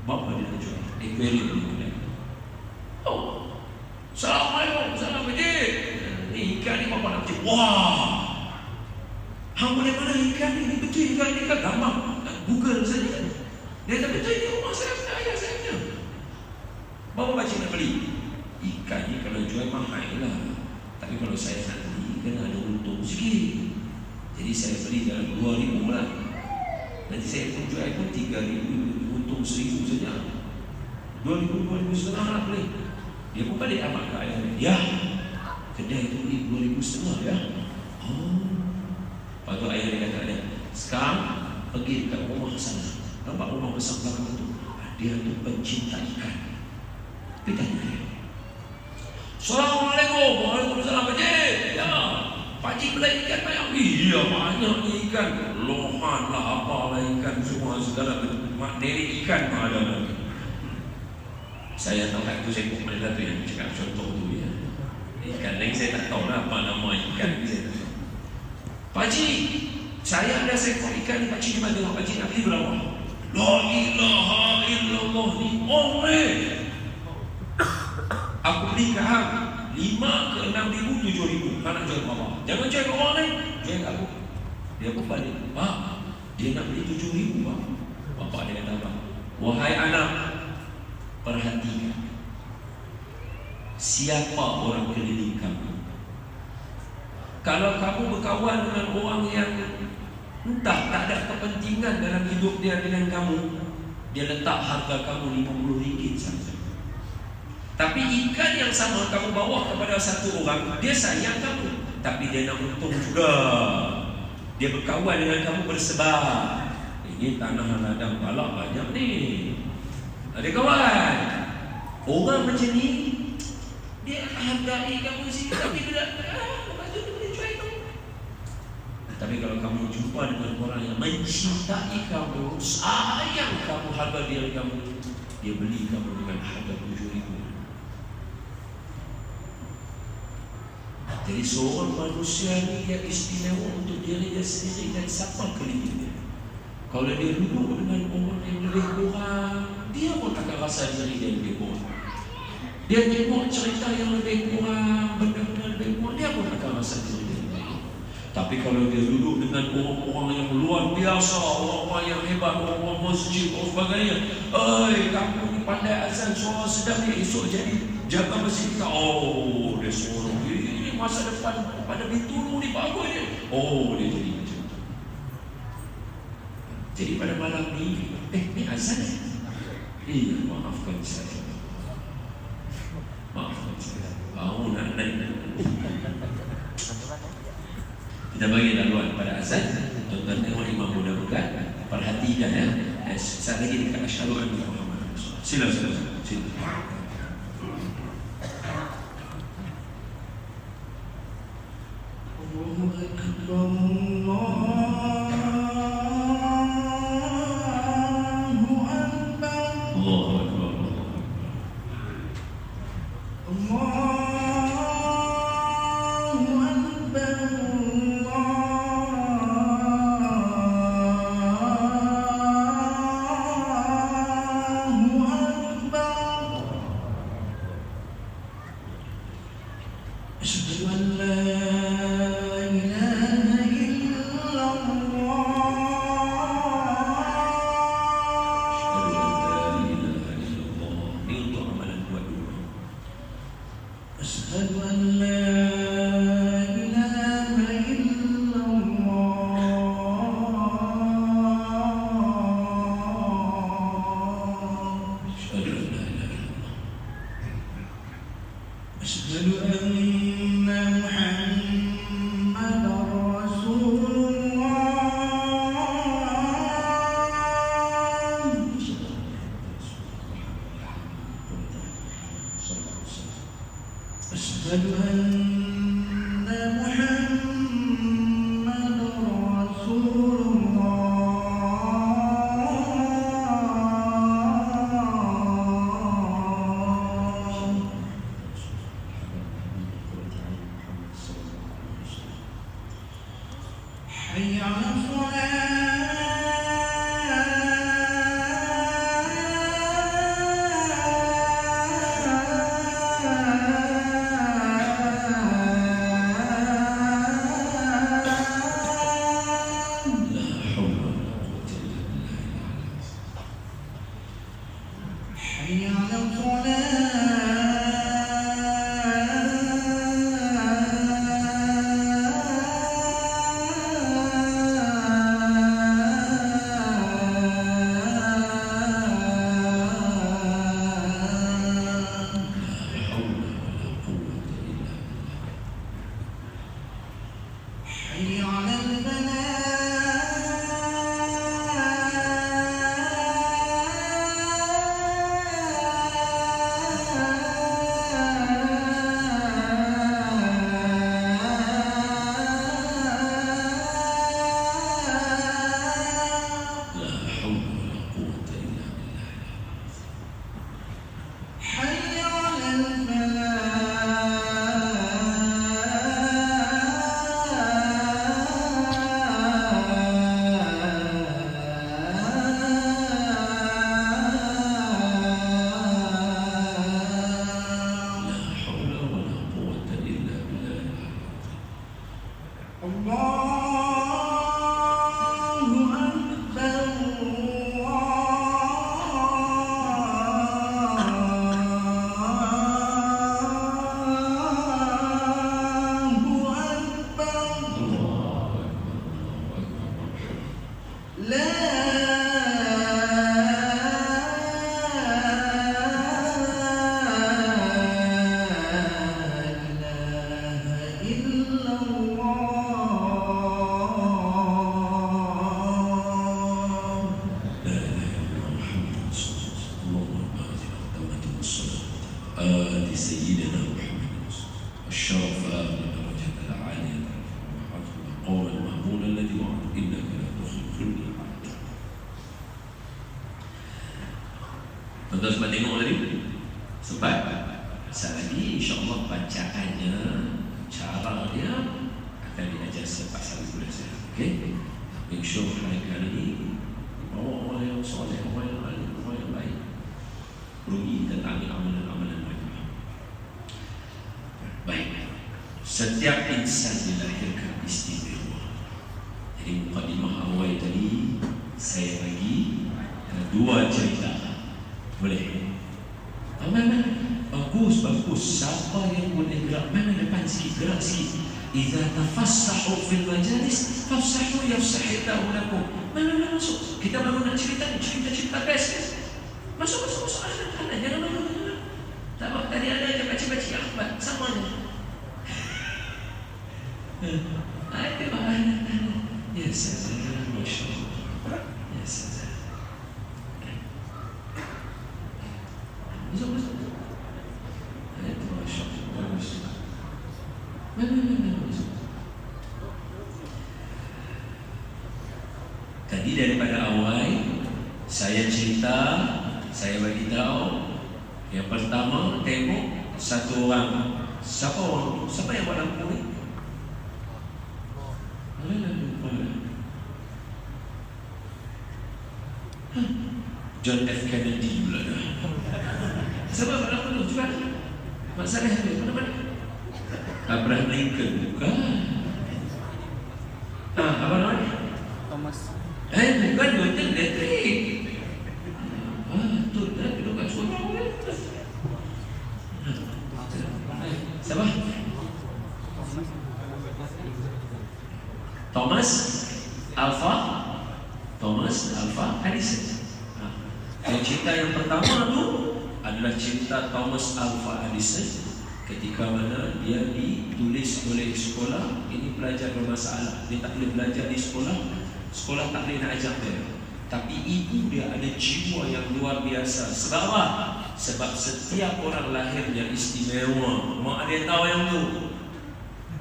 Bapa dia nak jual aquarium ni kedai. Oh, Assalamualaikum, salam pakcik. Ni ikan ni bapa nak cek. Wah, hang boleh mana ikan ni? Ni betul ikan ni kan gambar Google saja. Dia kata betul ni rumah saya punya, ayah saya punya. Bapa pakcik nak beli ikan ni, kalau jual mahal lah. Tapi kalau saya nak beli, kena ada untung sikit. Jadi saya beli dalam 2,000 lah. Nanti saya pun jual pun 3,000, untung 1,000 saja. 2,000 setengah lah boleh. Dia pun balik amat ke ayah dia. Ya, kedai tu beli 2,500 ya. Oh. Lepas tu ayah dia kata dia, sekarang pergi dekat rumah sana. Nampak rumah besar belakang tu? Dia tu pencinta ikan. Pergi tanya dia. Assalamualaikum. Waalaikumsalam pakcik. Ya, pakcik beli ikan banyak. Iya, banyak ikan. Lohan lah, apalah ikan semua segala. mak dari ikan pun ada lagi. Saya tahu tu saya pun ada tu yang cakap contoh tu ya. Ikan lain saya tak tahu lah apa nama ikan ni saya tak tahu. Pakcik, saya ada seekor ikan ni, pakcik gimana tengok pakcik nak beli berapa? La ilaha illallah ni aku beli ke hang 5 ke 6 ribu 7 ribu. Hang nak jual berapa? Jangan jual ke orang lain, jual kat aku. Dia pun balik, pak, dia nak beli 7 ribu pak. Bapak dia kata apa? Wahai anak, perhatikan siapa orang keliling kamu. Kalau kamu berkawan dengan orang yang entah tak ada kepentingan dalam hidup dia dengan kamu, dia letak harga kamu RM50 saja. Tapi ikan yang sama kamu bawa kepada satu orang, dia sayang kamu, tapi dia nak untung juga. Dia berkawan dengan kamu bersebar. Ini tanah ladang balak banyak ni. Ada kawan orang macam ni, dia hargai kamu sini, tapi dia lepas tu dia boleh jual kamu. Tapi kalau kamu jumpa dengan orang yang mencintai kamu, sayang kamu, harga diri kamu, dia beli kamu dengan harga 7 ribu. Jadi seorang manusia ni yang istimewa untuk diri dia sendiri dan siapa kelilingnya. Kalau dia duduk dengan orang yang lebih kurang, dia pun akan rasa diri dia lebih kurang. Dia tengok cerita yang lebih kurang, benda-benda lebih kurang, dia pun akan rasa diri dia lebih kurang. Tapi kalau dia duduk dengan orang-orang yang luar biasa, orang-orang yang hebat, orang-orang masjid, orang sebagainya, kamu ni pandai azan, suara sedap ni, esok jadi jaga masjid kita. Oh, dia suara ini masa depan pada Bintulu ni bagus dia. Oh, dia jadi macam tu. Jadi pada malam ni, ni azan ni. Maafkan saya. Maafkan saya. Nak naik. Kita bagi laluan pada azan. Tuan-tuan tengok imam muda bukan? Perhatikan ya. Saat lagi dekat asyhadu anna Muhammadan Rasulullah. Sila. Allahu Akbar, Allahu Akbar. Asyhadu an la ilaha illallah. Ini untuk amalan buat dulu. Asyhadu an la ilaha illallah. Asyhadu an la ilaha illallah. Asyhadu anna Muhammadar Rasulullah. Asyhadu anna Muhammadar Rasulullah. حي على الفلاح. آت سيدنا محمد الشرف والدرجة العالية وحفظ المقام المأمون الذي وعد إنك لا تخلف الميعاد. Tuan-tuan sempat tengok tadi? Sebab sekali lagi insya-Allah bacaannya, cara dia akan diajar selepas hari bulan saya. Okey? Make sure hari ini bawa orang yang soleh, orang yang alim, orang yang baik. Rugi tentang amalan-amalan mereka. Baik. Setiap insan dilahirkan istimewa. Jadi mukadimah awal tadi saya bagi dua cerita. Boleh? Mana? Bagus. Siapa yang boleh gerak? Mana depan sikit, gerak sikit. Idza tafassahu fil majalis fafsahu yafsahillahu lakum. Mana masuk? Kita baru nak cerita best. Masuk. Ada jangan mana. Tak apa tadi ada je baca-baca akhbar samanya. Ada bahan. Yes, masya-Allah. Yes. Masuk. Itu masya-Allah. Mana masuk. Tadi daripada awal saya cerita, saya bagi tahu. Yang pertama tengok satu orang. Siapa orang? Siapa yang buat lampu ni? Lupa. John F. Kennedy pula dah. Siapa buat lampu tu? Cuba. Masalah apa? Mana? Abraham Lincoln bukan. Apa namanya? Thomas. Bukan dia elektrik. Tu dah duduk kat suara. Siapa? Thomas Alva Edison. Yang cerita yang pertama tu adalah cerita Thomas Alva Edison ketika mana dia ditulis oleh sekolah. Ini pelajar bermasalah. Dia tak boleh belajar di sekolah tak boleh nak ajar dia. Tapi ibu dia ada jiwa yang luar biasa. Sebab apa? Sebab setiap orang lahir dia istimewa. Mak dia tahu yang tu.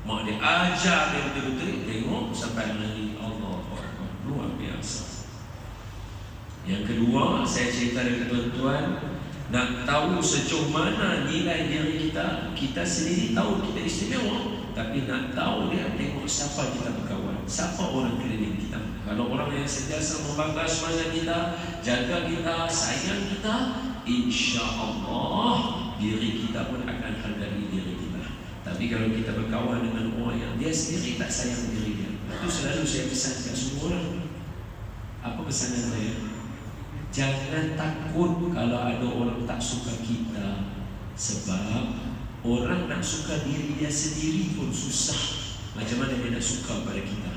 Mak dia ajar dia betul-betul. Tengok sampai nanti Allah luar biasa. Yang kedua, saya cerita dengan tuan-tuan, nak tahu sejauh mana nilai diri kita. Kita sendiri tahu kita istimewa, tapi nak tahu dia, tengok siapa kita berkawan, siapa orang keliling kita. Kalau orang yang sentiasa membangga semangat kita, jaga kita, sayang kita, insya-Allah diri kita pun akan hargai diri kita. Tapi kalau kita berkawan dengan orang yang dia sendiri tak sayang diri dia, itu selalu saya pesan kat semua orang. Apa pesanan saya? Jangan takut kalau ada orang tak suka kita. Sebab orang nak suka diri dia sendiri pun susah. Macam mana dia nak suka pada kita?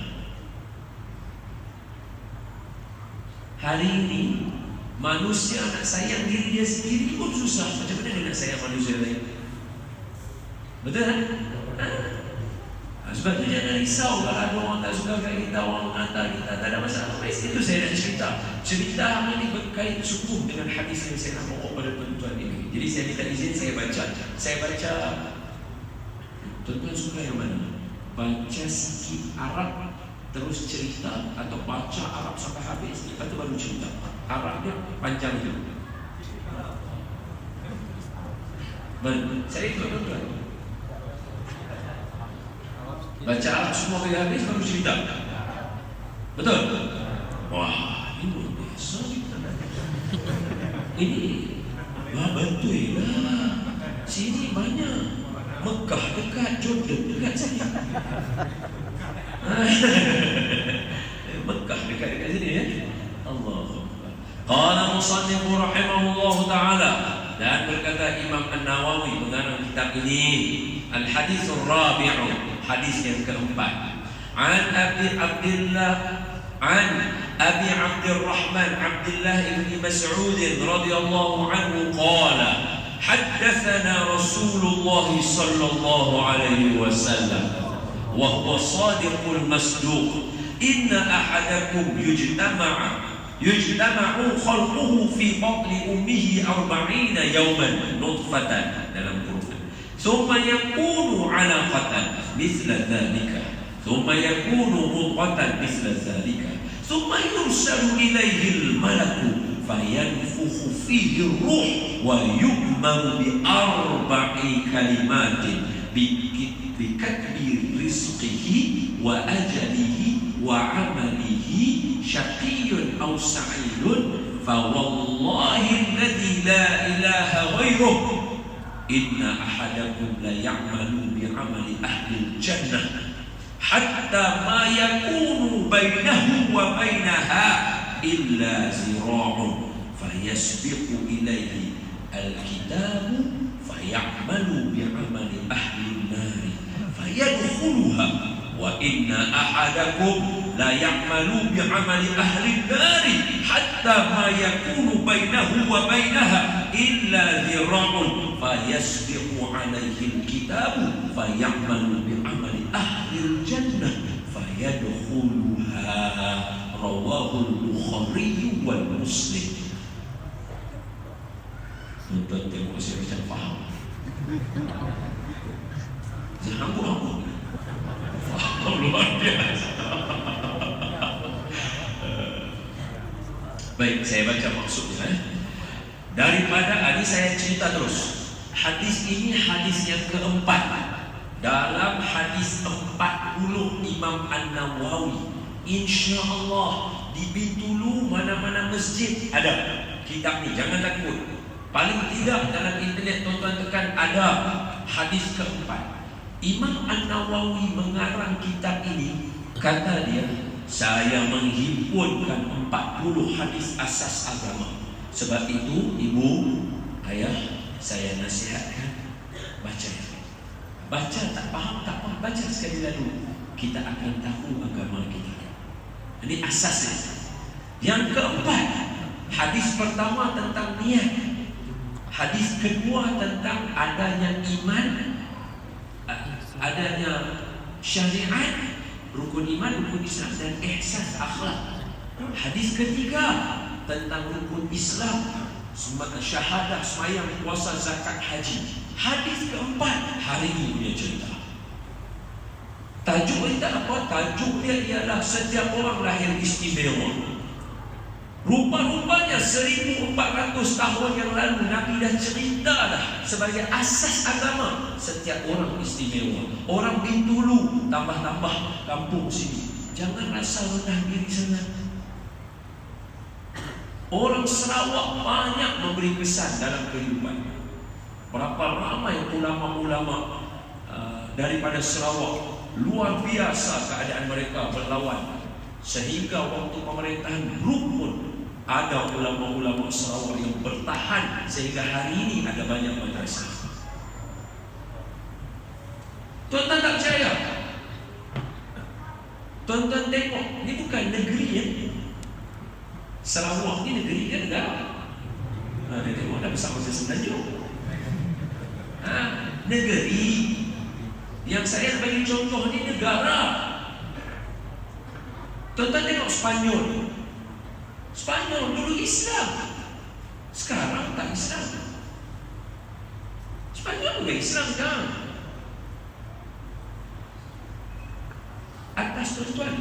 Hari ini manusia nak sayang diri dia sendiri pun susah. Macam mana dia nak sayang manusia lain? Betul kan? Sebab itu jangan risau kalau ada orang tak suka kat kita, orang mengata kita, tak ada masalah. Itu saya nak cerita. Cerita ini berkait sungguh dengan hadis yang saya nak bawa pada tuan-tuan ini. Jadi saya minta izin saya baca. Tuan-tuan suka yang mana? Baca sikit Arab terus cerita, atau baca Arab sampai habis lepas tu baru cerita. Arabnya panjang je. Saya ikut tuan-tuan. Baca Arab semua bila habis baru cerita. Betul? Wah, ini luar biasa. Ini betul lah. Sini banyak. Mekah dekat, Jordan dekat sini. Mekah dekat sini ya. Allahu Akbar. Qala musannif rahimahullah taala, dan berkata Imam An-Nawawi mengarang kitab ini, al-hadits ar-rabi'u, hadis yang keempat. An Abi Abdurrahman Abdullah ibn Mas'ud radhiyallahu anhu qala haddatsana Rasulullah sallallahu alaihi wasallam wa huwa sadiqul masduq inna ahadakum yujtama'u khalquhu fi batni ummihi 40 yawman nutfatan. Dalam ثم يكون علقة مثل ذلك ثم يكون مضغة مثل ذلك ثم يرسل إليه الملك فينفخ فيه الروح ويؤمر ب4 كلمات بكتب رزقه وأجله وعمله شقي أو سعيد فوالله الذي لا إله غيره إن أحدكم ليعمل بعمل أهل الجنة حتى ما يكون بينه وبينها إلا ذراع فيسبق إليه الكتاب فيعمل بعمل أهل النار فيدخلها وإن أحدكم لا يعمل بعمل أهل النار حتى ما يكون بينه وبينها إلا ذراع فيسبق عليه الكتاب فيعمل بعمل أهل الجنة فيدخلها رواه البخاري والمسلم. Tuan-tuan tengok saya macam faham. Jangan aku faham luar biasa. Baik, saya baca maksudnya. Daripada ini saya cerita terus. Hadis ini hadis yang keempat dalam hadis 40 Imam An-Nawawi. InsyaAllah di Bintulu mana-mana masjid ada kitab ni, jangan takut. Paling tidak dalam internet tuan-tuan tekan ada hadis keempat. Imam An-Nawawi mengarang kitab ini, kata dia, saya menghimpunkan 40 hadis asas agama. Sebab itu ibu, ayah, saya nasihatkan baca. Baca tak faham, tak faham, baca sekali lalu, kita akan tahu agama kita. Ini asasnya. Yang keempat, hadis pertama tentang niat. Hadis kedua tentang adanya iman, adanya syariat, rukun iman, rukun Islam dan ihsan akhlak. Hadis ketiga tentang rukun Islam, syahadah, sembahyang, puasa, zakat, haji. Hadis keempat hari ini punya cerita. Tajuk dia apa? Tajuk dia ialah setiap orang lahir istimewa. Rupa-rupanya 1400 tahun yang lalu Nabi dah cerita dah sebagai asas agama setiap orang istimewa. Orang Bintulu tambah-tambah kampung sini, jangan rasa rendah diri sangat. Orang Sarawak banyak memberi kesan dalam kehidupan. Berapa ramai ulama-ulama daripada Sarawak, luar biasa keadaan mereka berlawan. Sehingga waktu pemerintahan Bruk pun ada ulama-ulama Sarawak yang bertahan sehingga hari ini ada banyak madrasah. Tuan-tuan tak percaya? Tuan-tuan tengok, ini bukan negeri ya. Sarawak ni negeri ke negara? Dia tengok dah besar masa Semenanjung. Negeri. Yang saya nak bagi contoh ni negara. Tuan-tuan tengok Spanyol. Spanyol dulu Islam, sekarang tak Islam. Spanyol bukan Islam kan? Atas tuan-tuan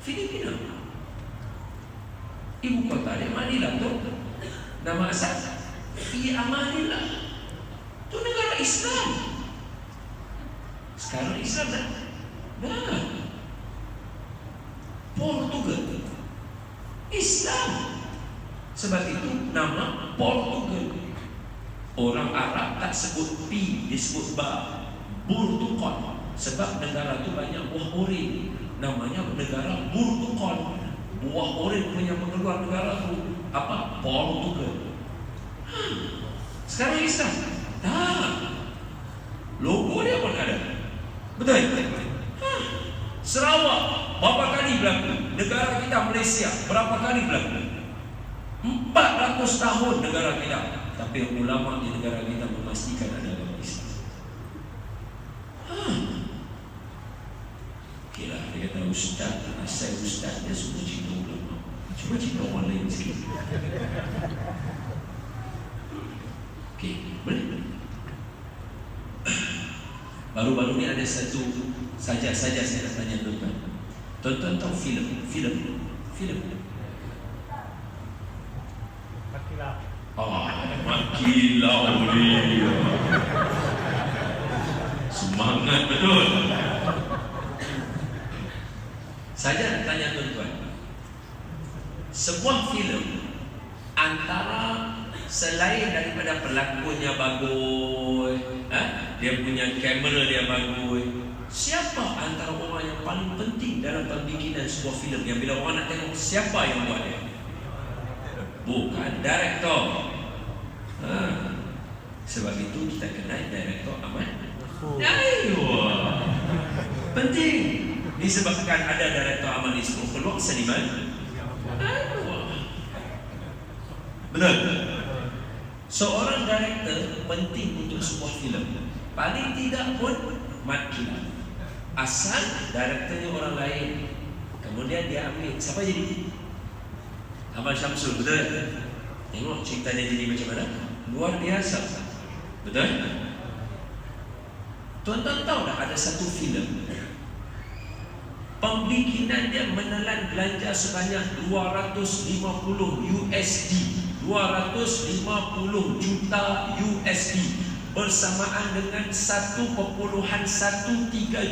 Filipina, ibu kota dia Manila tu, nama asal Fi Amanillah. Itu negara Islam. Sekarang Islam dah. Portugal Islam. Sebab itu nama Portugal. Orang Arab tak sebut pi, dia sebut ba. Burtukon. Sebab negara tu banyak buah oren, namanya negara Burtukon. Buah oren punya pengeluar negara tu apa? Portugal. Sekarang Islam tak. Logo dia pun ada. Betul? Sarawak berapa kali berlaku? Negara kita Malaysia berapa kali berlaku? 400 tahun negara kita. Tapi ulama di negara kita memastikan ada agama Islam. Okey lah, dia kata ustaz, asal ustaz dia semua cinta ulama. Cuma cinta orang lain sikit. Okey, boleh. Baru-baru ni ada satu saja saya nak tanya tuan-tuan. Tuan-tuan tahu filem? Makilau dia. Semangat betul. Saya nak tanya tuan-tuan. Sebuah filem antara selain daripada pelakonnya bagus, dia punya kamera dia bagus, siapa antara orang yang paling penting dalam pembikinan sebuah filem yang bila orang nak tengok siapa yang buat dia? Bukan director. Sebab itu kita kenal director Ahmad. Penting. Disebabkan ada director Ahmad Ismu keluar seniman. Betul. Seorang director penting untuk sebuah filem. Paling tidak pun makilah. Asal directornya orang lain, kemudian dia ambil siapa jadi? Ahmad Syamsul, betul? Tengok cerita dia jadi macam mana? Luar biasa. Betul? Tuan-tuan tahu dah ada satu filem pembikinan dia menelan belanja sebanyak 250 USD, 250 juta USD bersamaan dengan 1.13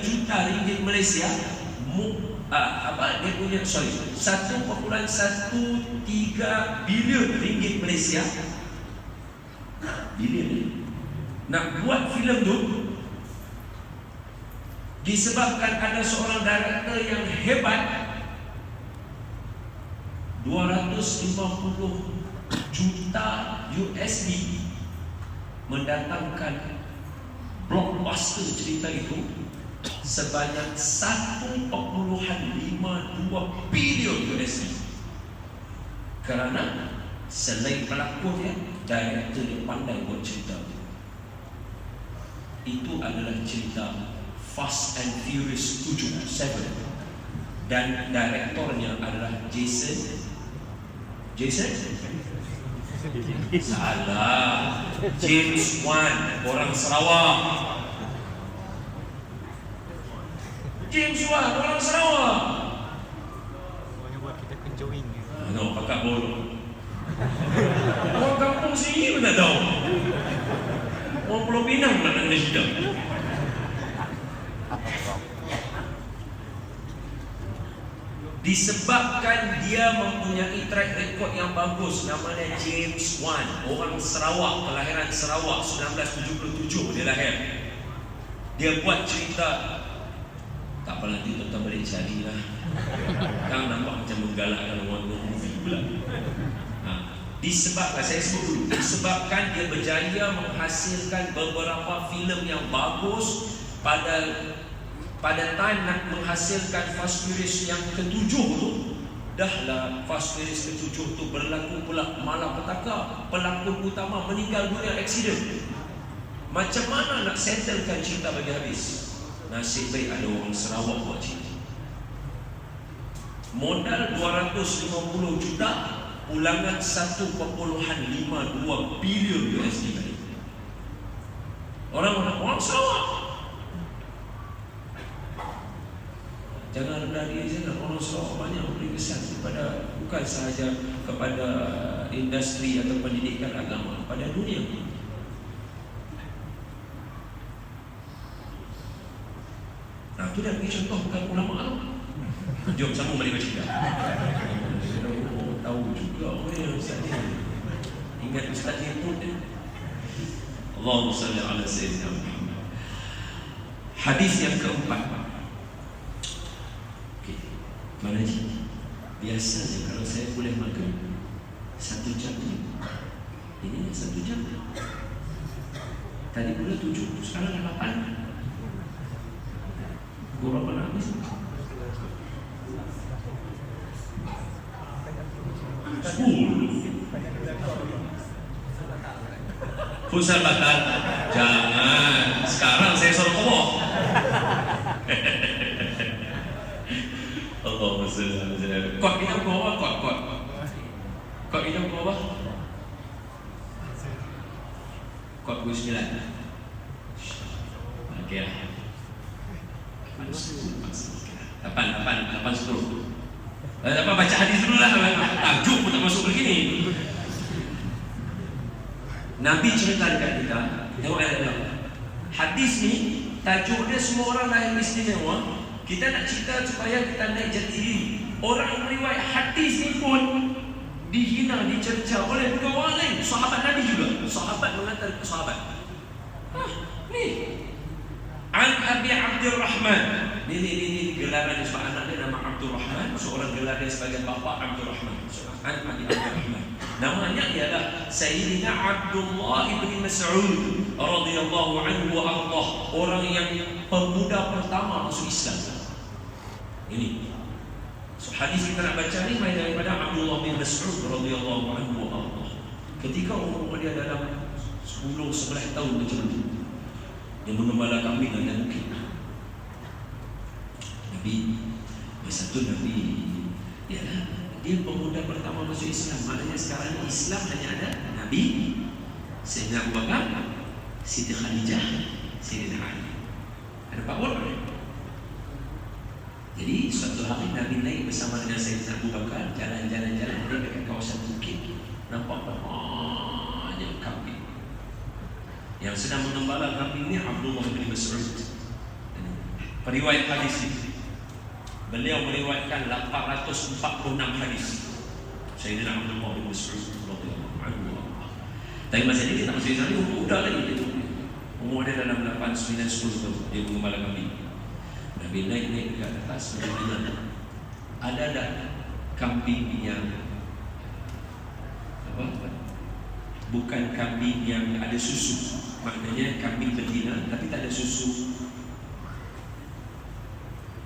juta ringgit Malaysia. Dia punya 1.13 bilion ringgit Malaysia. Bilion. Nak buat filem tu disebabkan ada seorang director yang hebat, 250 juta USD mendatangkan blockbuster cerita itu sebanyak 1.52 bilion USD. Kerana selain pelakonnya, director yang pandai buat cerita. Itu adalah cerita Fast and Furious 7 dan direktornya adalah Jason. Salah. James Wan, orang Sarawak. James Wan, orang Sarawak. Orang buat kita enjoying. Pakak bodoh. Orang kampung sini pun tak tahu. Orang Pulau Pinang nak kena cerita. Disebabkan dia mempunyai track record yang bagus. Namanya James Wan, orang Sarawak, kelahiran Sarawak 1977 dia lahir. Dia buat cerita. Tak apa, nanti tuan-tuan balik carilah. Kan nampak macam menggalakkan orang movie pula. Disebabkan, saya sebut dulu, disebabkan dia berjaya menghasilkan beberapa filem yang bagus. Pada time nak menghasilkan Fast Furious yang ke-7 tu, dahlah Fast Furious ke-7 tu berlaku pula malapetaka. Pelakon utama meninggal dunia aksiden. Macam mana nak settlekan cerita bagi habis? Nasib baik ada orang Sarawak buat cerita. Modal 250 juta, ulangan 1.52 bilion USD tadi. Orang Sarawak. Jangan rendah diri sangat. Orang Sarawak banyak memberi kesan kepada, bukan sahaja kepada industri atau pendidikan agama, pada dunia. Itu dah bagi contoh bukan ulama tu. Jom sambung balik bercerita. Tahu juga orang yang Ustaz ni. Ingat Ustaz ni pun. Allahumma salli ala sayyidina Muhammad. Hadis yang keempat. Mana je? Biasanya kalau saya boleh makan 1 jam ni. Ini 1 jam. Tadi pula 7, sekarang 8. Berapa nak habis? 10. Futsal batal. Jangan. Sekarang saya suruh ngomong. Allahumma salli ala sayyidina. Kod hidung ke bawah, kod hidung ke bawah. 49. Okey lah. 8 10. Apa baca hadis dulu lah. Tajuk pun tak masuk begini. Nabi cerita dekat kita. Tengok ayat dia. Hadis ni tajuk dia semua orang lain istimewa. Kita nak cerita supaya kita naik jati diri. Orang yang meriwayat hadis ni pun dihina, dicerca oleh bukan orang lain, sahabat Nabi juga. Sahabat mengatakan sahabat. Ni An Abi Abdurrahman. Ni gelaran sebab anak dia nama Abdurrahman, seorang gelar dia sebagai bapa Abdurrahman. An Abi Abdurrahman. Namanya ialah Sayyidina Abdullah bin Mas'ud radhiyallahu anhu wa ardah, orang yang pemuda pertama masuk Islam. Ini. So hadis kita nak baca ni main daripada Abdullah bin Mas'ud radhiyallahu anhu wa ardah. Ketika umur dia dalam 10-11 tahun macam tu, dia mengembala kambing dan bukit. Nabi masa tu Nabi ialah dia pemuda pertama masuk Islam. Maknanya sekarang ni Islam hanya ada Nabi, Sayyidina Abu Bakar, Siti Khadijah, Sayyidina Ali. Ada 4 orang. Jadi suatu hari Nabi naik bersama dengan Sayyidina Abu Bakar, jalan-jalan dia dekat kawasan bukit, nampak banyak kambing. Yang sedang mengembala kambing ni Abdullah bin Mas'ud. Periwayat hadis ini, beliau meriwayatkan 846 hadis. Sayyidina Abdullah bin Mas'ud radhiyallahu anhu. Tapi masa ini kita masih Islam, muda lagi dia. Umur dia dalam 8, 9, 10 tahun dia mengembala kambing. Nabi naik ke atas bertanya, ada tak kambing yang bukan kambing yang ada susu, maknanya kambing betina tapi tak ada susu?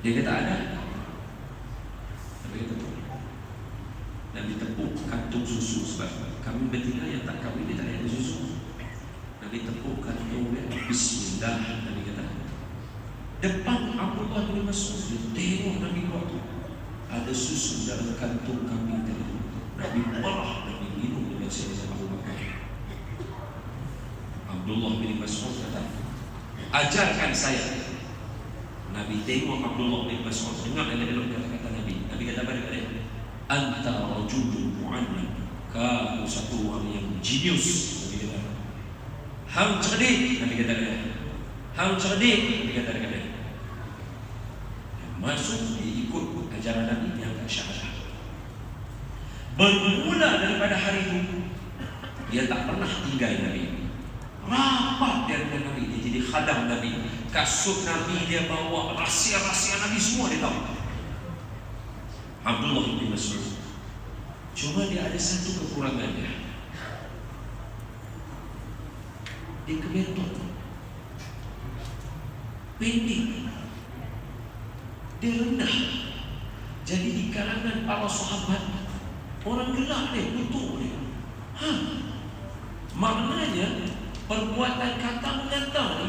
Dia kata ada. Nabi kata Nabi tepuk kantung susu, sebab kambing betina yang tak kambing dia tak ada susu. Nabi tepuk kantung dia, bismillah. Nabi kata depan Abdullah bin Mas'ud, dia tengok Nabi buat tu, ada susu dalam kantung kambing tadi. Nabi marah, Nabi minum dengan Sayyidina Abu Bakar. Abdullah bin Mas'ud kata, ajarkan saya. Nabi tengok Abdullah bin Mas'ud, dengar elok-elok kata-kata Nabi. Nabi kata pada dia, anta rajulun mu'allim, kamu satu orang yang jenius. Nabi kata, hang cerdik. Nabi kata dia, hang cerdik. Nabi kata dia, masuk ikut ajaran Nabi yang tak syahadah. Bermula daripada hari itu, dia tak pernah tinggal Nabi. Rapat dia dengan Nabi, dia jadi khadam Nabi. Kasut Nabi dia bawa, rahsia-rahsia Nabi semua dia tahu. Abdullah bin Mas'ud. Cuma dia ada satu kekurangan dia. Dia kebentuk, pendek, dia rendah. Jadi di kalangan para sahabat, orang gelap dia, kutuk dia. Maknanya perbuatan kata mengata ni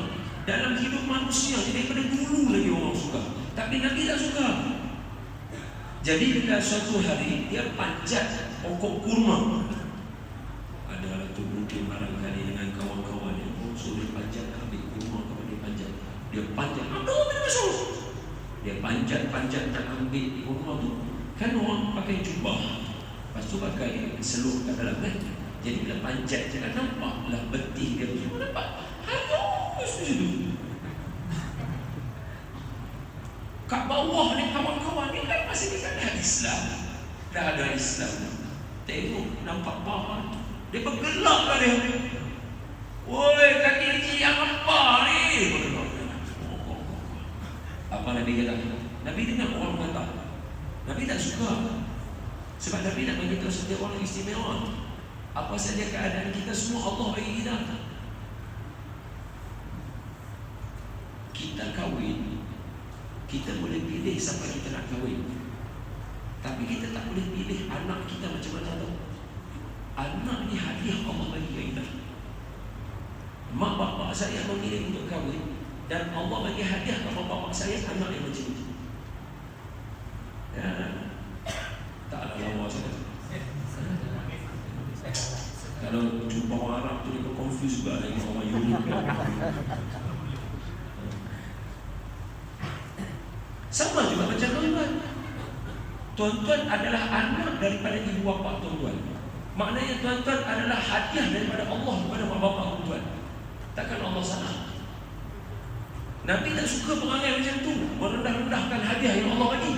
dalam hidup manusia ni daripada dulu lagi orang suka. Tapi Nabi tak suka. Jadi bila suatu hari dia panjat pokok kurma, adalah tu mungkin barangkali dengan kawan-kawan dia, so dia panjat ambil kurma, kalau dia panjat, Abdullah bin Mas'ud, dia panjat nak ambil kurma tu. Kan orang pakai jubah, lepas tu pakai seluruh kat dalam kan. Jadi bila panjat je kan nampaklah betih dia tu, nampak halus macam tu. Kat bawah ni kawan-kawan ni kan masih dah ada Islam, dah ada Islam. Tengok nampak bawah, dia bergelak lah dia. Woi, kaki kecil yang apa ni? Apa Nabi kata? Nabi dengar orang kata, Nabi tak suka. Sebab Nabi nak bagi tahu setiap orang istimewa. Apa saja keadaan kita, semua Allah bagi kita. Kita kahwin, kita boleh pilih siapa kita nak kahwin, tapi kita tak boleh pilih anak kita macam mana tu. Anak ni hadiah Allah bagi kita. Mak bapak saya memilih untuk kahwin, dan Allah bagi hadiah kepada bapak saya anak yang macam itu. Ya, taklah lawa saya. Kalau jumpa orang Arab tu dia confuse juga dengan orang Yahudi. Sama juga macam tuan-tuan. Tuan-tuan adalah anak daripada ibu bapa tuan-tuan. Maknanya tuan-tuan adalah hadiah daripada Allah kepada mak bapak tuan-tuan. Takkan Allah salah. Nabi tak suka perangai macam tu, merendah-rendahkan hadiah yang Allah bagi.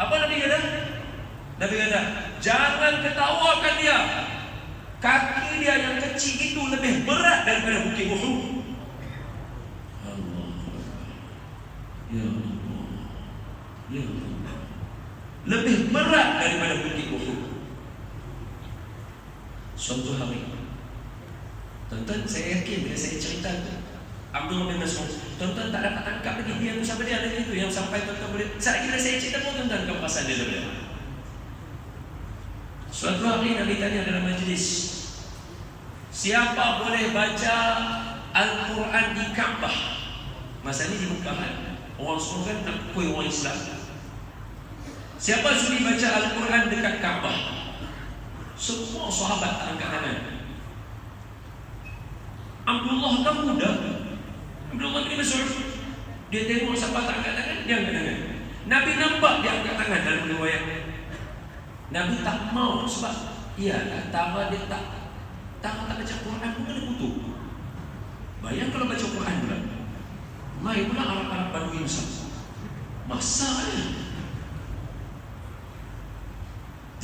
Apa Nabi kata? Nabi kata, jangan ketawakan dia. Kaki dia yang kecil itu lebih berat daripada bukit Uhud. Allah. Ya Allah. Ya Allah. Lebih berat daripada bukit Uhud. Suatu hari, tuan-tuan, saya yakin bila saya cerita tu, Abdullah bin Mas'ud, tuan-tuan tak dapat tangkap lagi dia tu sampai dia ada itu yang sampai tuan-tuan boleh. Saat bila saya cerita pun tuan-tuan akan perasan dia daripada. Suatu hari Nabi tanya dalam majlis, siapa boleh baca Al-Quran di Kaabah? Masa ni di Mekah kan, orang semua kan nak pukul orang Islam. Siapa sudi baca Al-Quran dekat Kaabah? Semua sahabat tak angkat tangan. Abdullah kan muda, Abdullah bin Mas'ud, dia tengok siapa tak angkat tangan, dia angkat tangan. Nabi nampak dia angkat tangan dalam riwayat. Nabi tak mau sebab tara dia tak baca Quran pun kena kutuk. Bayang kalau baca Quran pula, mai pula Arab-Arab Badui Nusantara, masalahnya.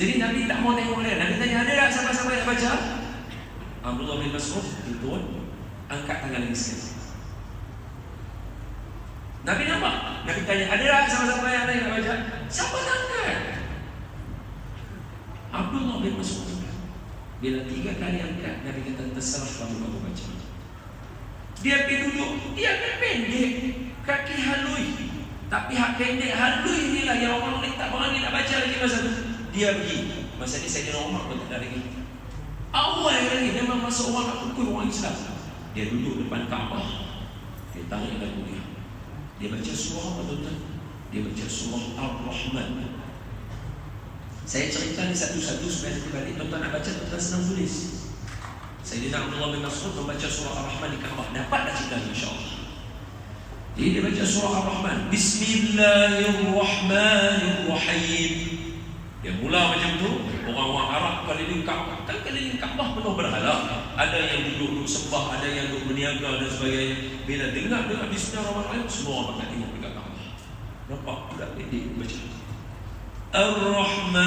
Jadi Nabi tak mau tengok dia. Nabi tanya, ada tak siapa-siapa yang baca? Abdullah bin Mas'ud tuan angkat tangan lagi sekali. Nabi nampak. Nabi tanya, ada tak siapa-siapa yang lain nak baca? Siapa tak angkat? Abdullah bin Mas'ud angkat. Bila 3 kali angkat, Nabi kata, terserah kamu baca. Dia pergi duduk. Dia kan pendek, kaki halui. Tapi hak pendek halui inilah yang orang lain tak berani nak baca lagi masa tu. Dia pergi. Masa ni Sayyidina Umar pun tak ada lagi. Awal lagi memang masa orang nak pukul orang Islam. Dia duduk depan Kaabah. Dia tarik lagu dia. Dia baca surah apa tuan-tuan? Dia baca surah Ar-Rahman. Saya cerita ni satu-satu supaya nanti balik tuan-tuan nak baca, tuan-tuan senang tulis. Sayyidina Abdullah bin Mas'ud membaca surah Ar-Rahman di Kaabah. Dapat dah cerita insya-Allah. Jadi dia baca surah Ar-Rahman. Bismillahirrahmanirrahim. Dia mula macam tu. Orang-orang Arab keliling Kaabah, kan keliling Kaabah penuh berhala. Ada yang duduk sembah, ada yang duduk berniaga dan sebagainya. Bila dengar Bismillahirrahmanirrahim, semua orang akan tengok dekat Kaabah. Nampak budak pendek baca Ar-Rahman.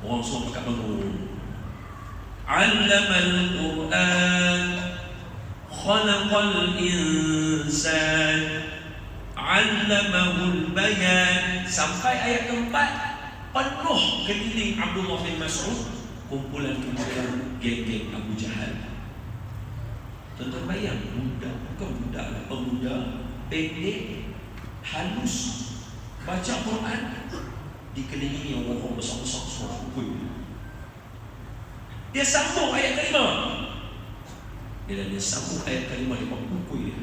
Orang semua pakai bangun. Allamal Quran, khalaqal insan, Allamahul bayan. Sampai ayat keempat penuh keliling Abdullah bin Mas'ud, kumpulan-kumpulan geng-geng Abu Jahal. Tuan-tuan bayang, budak, bukan budak lah, pemuda pendek, halus, baca Quran, dikelilingi orang-orang besar-besar semua pukul. Dia sambung ayat kelima. Bila dia sambung ayat kelima, dia pukul dia.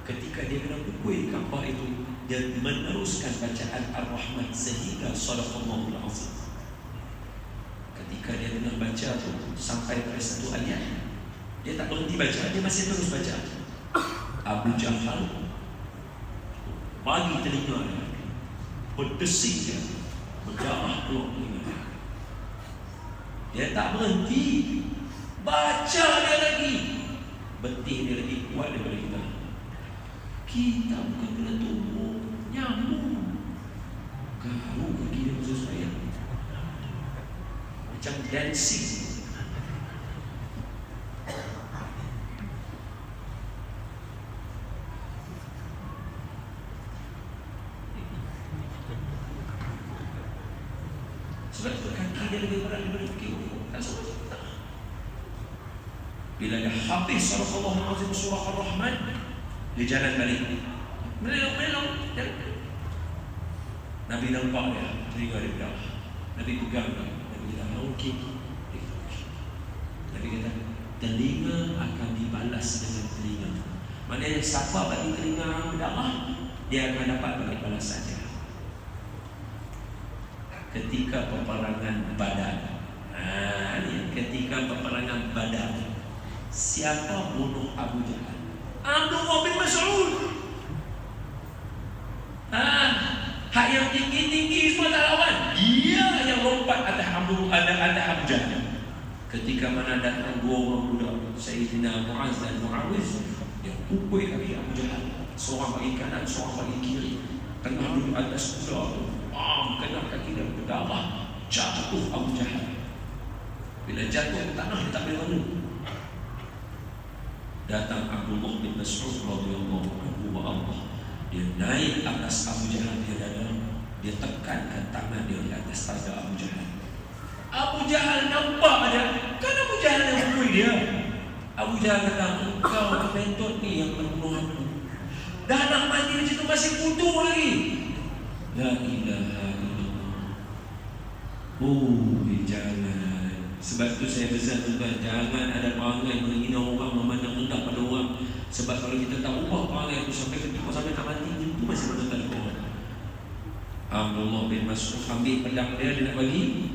Ketika dia kena pukul di Kaabah itu, dia meneruskan bacaan Ar-Rahman sehingga Sadaqallahul Azim. Ketika dia tengah baca tu sampai pada satu ayat, dia tak berhenti baca, dia masih terus baca. Abu Jahal bagi telinga dia, berdesing dia, berdarah keluar telinga dia. Dia tak berhenti baca dia lagi, beting dia lagi kuat daripada kita. Kita bukan kena tumbuk nyamuk. Garu kaki dia khusus saya, macam dancing. Sebab itu kaki dia lebih berat daripada kaki. Tak sama kita. Bila dah habis Sadaqallahul Azim surah Ar-Rahman, dia jalan balik, melelong. Nabi nampak dia, telinga dia berdarah. Nabi pegang dia. Nabi kata, okey. Nabi kata, telinga akan dibalas dengan telinga. Maknanya siapa bagi telinga yang berdarah, dia akan dapat balik balasan dia. ketika peperangan Badar. Ini ketika peperangan Badar. Siapa bunuh Abu Jahal? Abdullah bin Mas'ud. Hak yang tinggi-tinggi semua tak lawan. Dia yang lompat atas Abu Jahal. Ketika mana datang dua orang budak, Sayyidina Mu'az dan Mu'awiz, yang pukul kaki Abu Jahal. Seorang bagi kanan, seorang bagi kiri. Tengah duduk atas kuda, kena kaki dia berdarah. Jatuh Abu Jahal. Bila jatuh ke tanah, dia tak boleh bangun. Datang Abdullah bin Mas'ud radhiyallahu anhu wa Allah. Dia naik atas Abu Jahal, dia tekankan tangan dia di atas dada Abu Jahal. Abu Jahal nampak dia, kan Abu Jahal yang bunuh dia. Abu Jahal kata, engkau kebentot ni yang membunuh aku. Dah nak mati di situ masih putus lagi. La ilaha illallah. Jangan. Sebab tu saya pesan tuan, jangan ada perangai menghina orang, memandang rendah pada orang. Sebab kalau kita tak ubah perangai itu sampai tak mati, itu masih menentang orang. Abdullah bin Mas'ud ambil pedang dia nak bagi.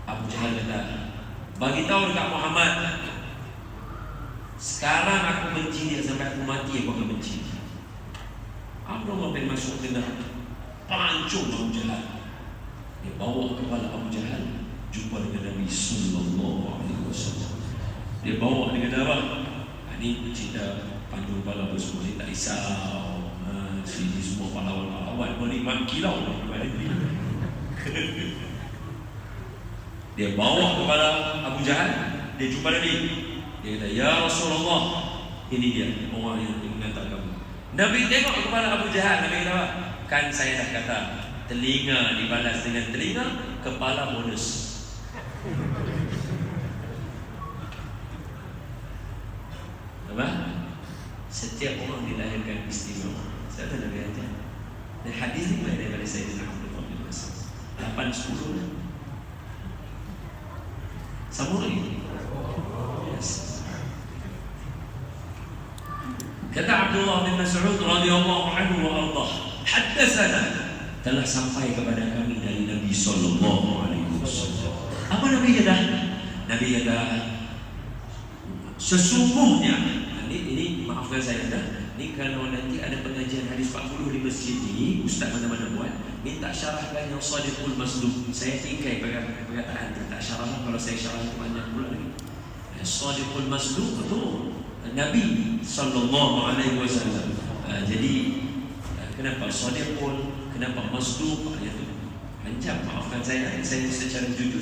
Abu Jahal kata, bagi tahu dekat Muhammad, sekarang aku benci dia, sampai aku mati aku akan benci dia. Abdullah bin Mas'ud kena pancung Abu Jahal. Dia bawa kepala Abu Jahal jumpa dengan Nabi sallallahu alaihi wasallam. Dia bawa dengan darah. Ini cerita pandu kepala semua, dia tak risau. Sini semua pahlawan-pahlawan menikmat kilau kepada dia. Dia bawa kepala Abu Jahal, dia jumpa Nabi. Dia kata, ya Rasulullah, ini dia orang yang mengantar kamu. Nabi tengok kepala Abu Jahal, Nabi kata, kan saya dah kata, telinga dibalas dengan telinga, kepala bonus. Apa? Setiap orang dilahirkan istimewa. Saya tak Nabi ajar. Dan hadis ini banyak daripada Sayyidina Abdullah bin Mas'ud. 8-10 sama lagi. Yes. Kata Abdullah bin Mas'ud radhiyallahu anhu wa Allah, haddatsana, telah sampai kepada kami dari Nabi sallallahu alaihi wasallam. Apa Nabi kata? Nabi kata, sesungguhnya, ini maafkan saya dah. Ni kalau nanti ada pengajian hadis 40 di masjid ni, ustaz mana-mana buat, minta syarahkan yang Shadiqul Masduq. Saya tingkai perkataan tak syarah, kalau saya syarah itu banyak pula lagi. Shadiqul Masduq itu Nabi sallallahu alaihi wasallam. Jadi kenapa Shadiqul, kenapa Masduq? Itu panjang, maafkan saya secara jujur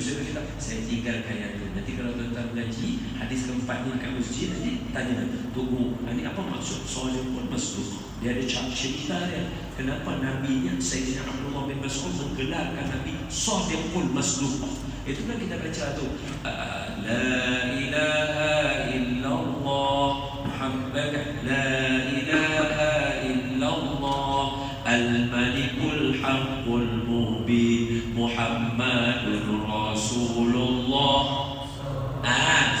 saya tinggalkan yang itu. Nanti kalau tuan-tuan mengaji hadis keempat ni kat masjid, nanti tanya, tunggu, ini apa maksud Shadiqul Masduq? Dia ada cerita dia, kenapa Nabi nya Sayyidina Abdullah bin Mas'ud menggelarkan Nabi Shadiqul Masduq. Itulah kita baca tu, la ilaha illallah Muhammad, la ilaha illallah al-malikul haqqul mubin Muhammadur Rasulullah.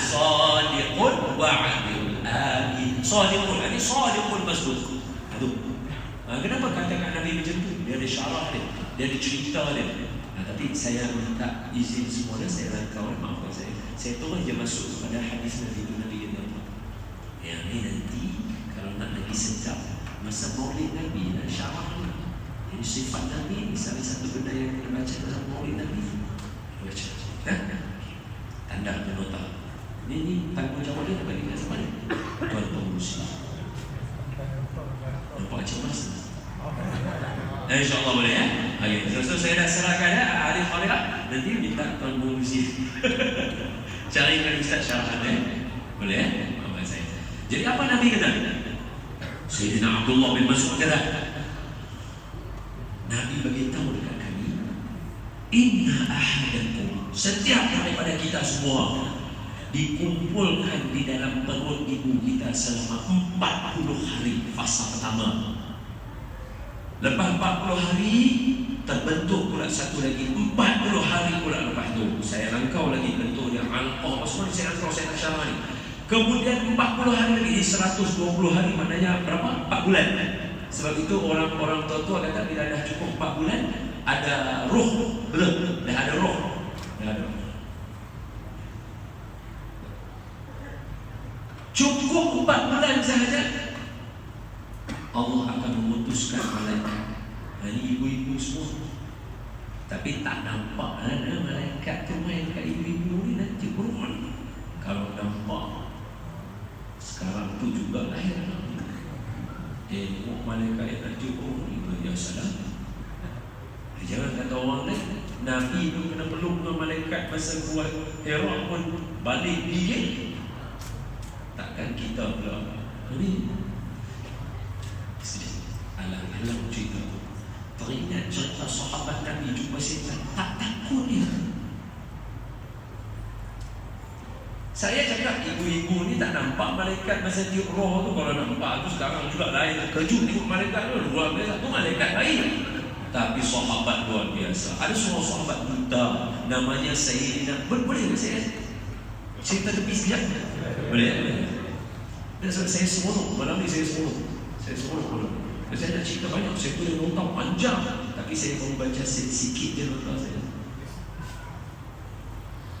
Shadiqul wa'adil amin. Shadiqul, ini Shadiqul Masduq. Aduh. Kenapa katakan Nabi macam tu? Dia ada syarah dia, dia ada cerita dia. Tapi saya minta izin semuanya, saya rangkau, maafkan saya turun je masuk kepada hadis Nabi itu. Nabi kata, yang ni nanti kalau nak lagi sedap masa maulid Nabi, syarah ni, ini sifat Nabi, misalnya satu benda yang kita baca dalam maulid Nabi, baca, tanda penota. Ini tanggungjawab dia bagi kita sama ni. Tuan pengurusi. Nampak cemas? InsyaAllah boleh ya. Okay. So saya dah serahkan ya ahli khariah. Nanti minta tuan pengurusi carikan ustaz syarahan ya. Boleh ya? Maafkan saya. Jadi apa Nabi kata? Sayyidina Abdullah bin Mas'ud kata, Nabi beritahu dekat kami, inna ahadakum, setiap daripada kita semua dikumpulkan di dalam perut ibu kita selama 40 hari fasa pertama. Lepas 40 hari terbentuk pula satu lagi 40 hari pula lepas tu. Saya rangkau lagi bentuknya alqah. Semua saya rangkau, saya tak syarah ni. Kemudian 40 hari lagi, 120 hari, maknanya berapa? 4 bulan. Sebab itu orang-orang tua-tua kata bila dah cukup 4 bulan ada ruh, belum dah 4 bulan sahaja Allah akan memutuskan malaikat. Ini ibu-ibu semua. Tapi tak nampak ada malaikat tu main kat ibu-ibu ni nanti berulang. Kalau nampak sekarang tu juga lahir anak. Tengok malaikat yang nak jumpa ni biasalah. Jangan kata orang lain. Nabi pun kena peluk dengan malaikat masa buat Hira pun balik gigit. Takkan kita pula ni sedih. Alang-alang cerita tu. Teringat cerita sahabat Nabi jumpa setan, tak takut dia. Saya cakap ibu-ibu ni tak nampak malaikat masa tiup roh tu. Kalau nampak tu sekarang juga lain. Terkejut tengok malaikat tu. Luar biasa tu malaikat lain. Tapi sahabat luar biasa. Ada seorang sahabat buta namanya Sayyidina. Boleh tak saya cerita tepi sekejap? Boleh. Saya seronok. Malam ni saya seronok. Saya nak cerita banyak. Saya boleh nota panjang. Tapi saya baru baca sikit je nota saya.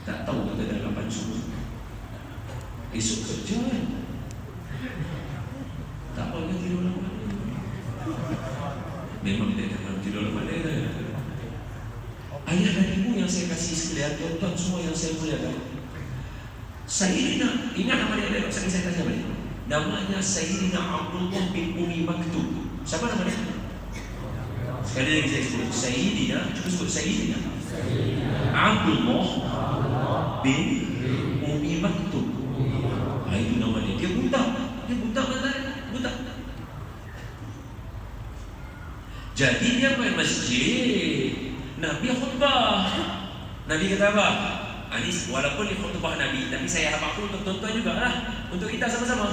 Tak tahu kata dalam panjang. Esok kerja kan. Tak apa kan tidur lama. Memang dia tak tidur lama dia. Ayah dan ibu yang saya kasih sekalian, tuan-tuan semua yang saya muliakan. Sayyidina, ingat nama dia, saya tanya balik. Namanya Sayyidina Abdullah bin Umi Maktub. Siapa nama dia? Sekali lagi saya sebut Sayyidina, cuba sebut Sayyidina Abdullah bin Umi Maktub. Itu nama dia. Dia buta buta. Jadi dia main masjid. Nabi khutbah. Nabi kata apa? Anis, walaupun di khutbah Nabi, tapi saya harap untuk tuan-tuan juga lah, untuk kita sama-sama.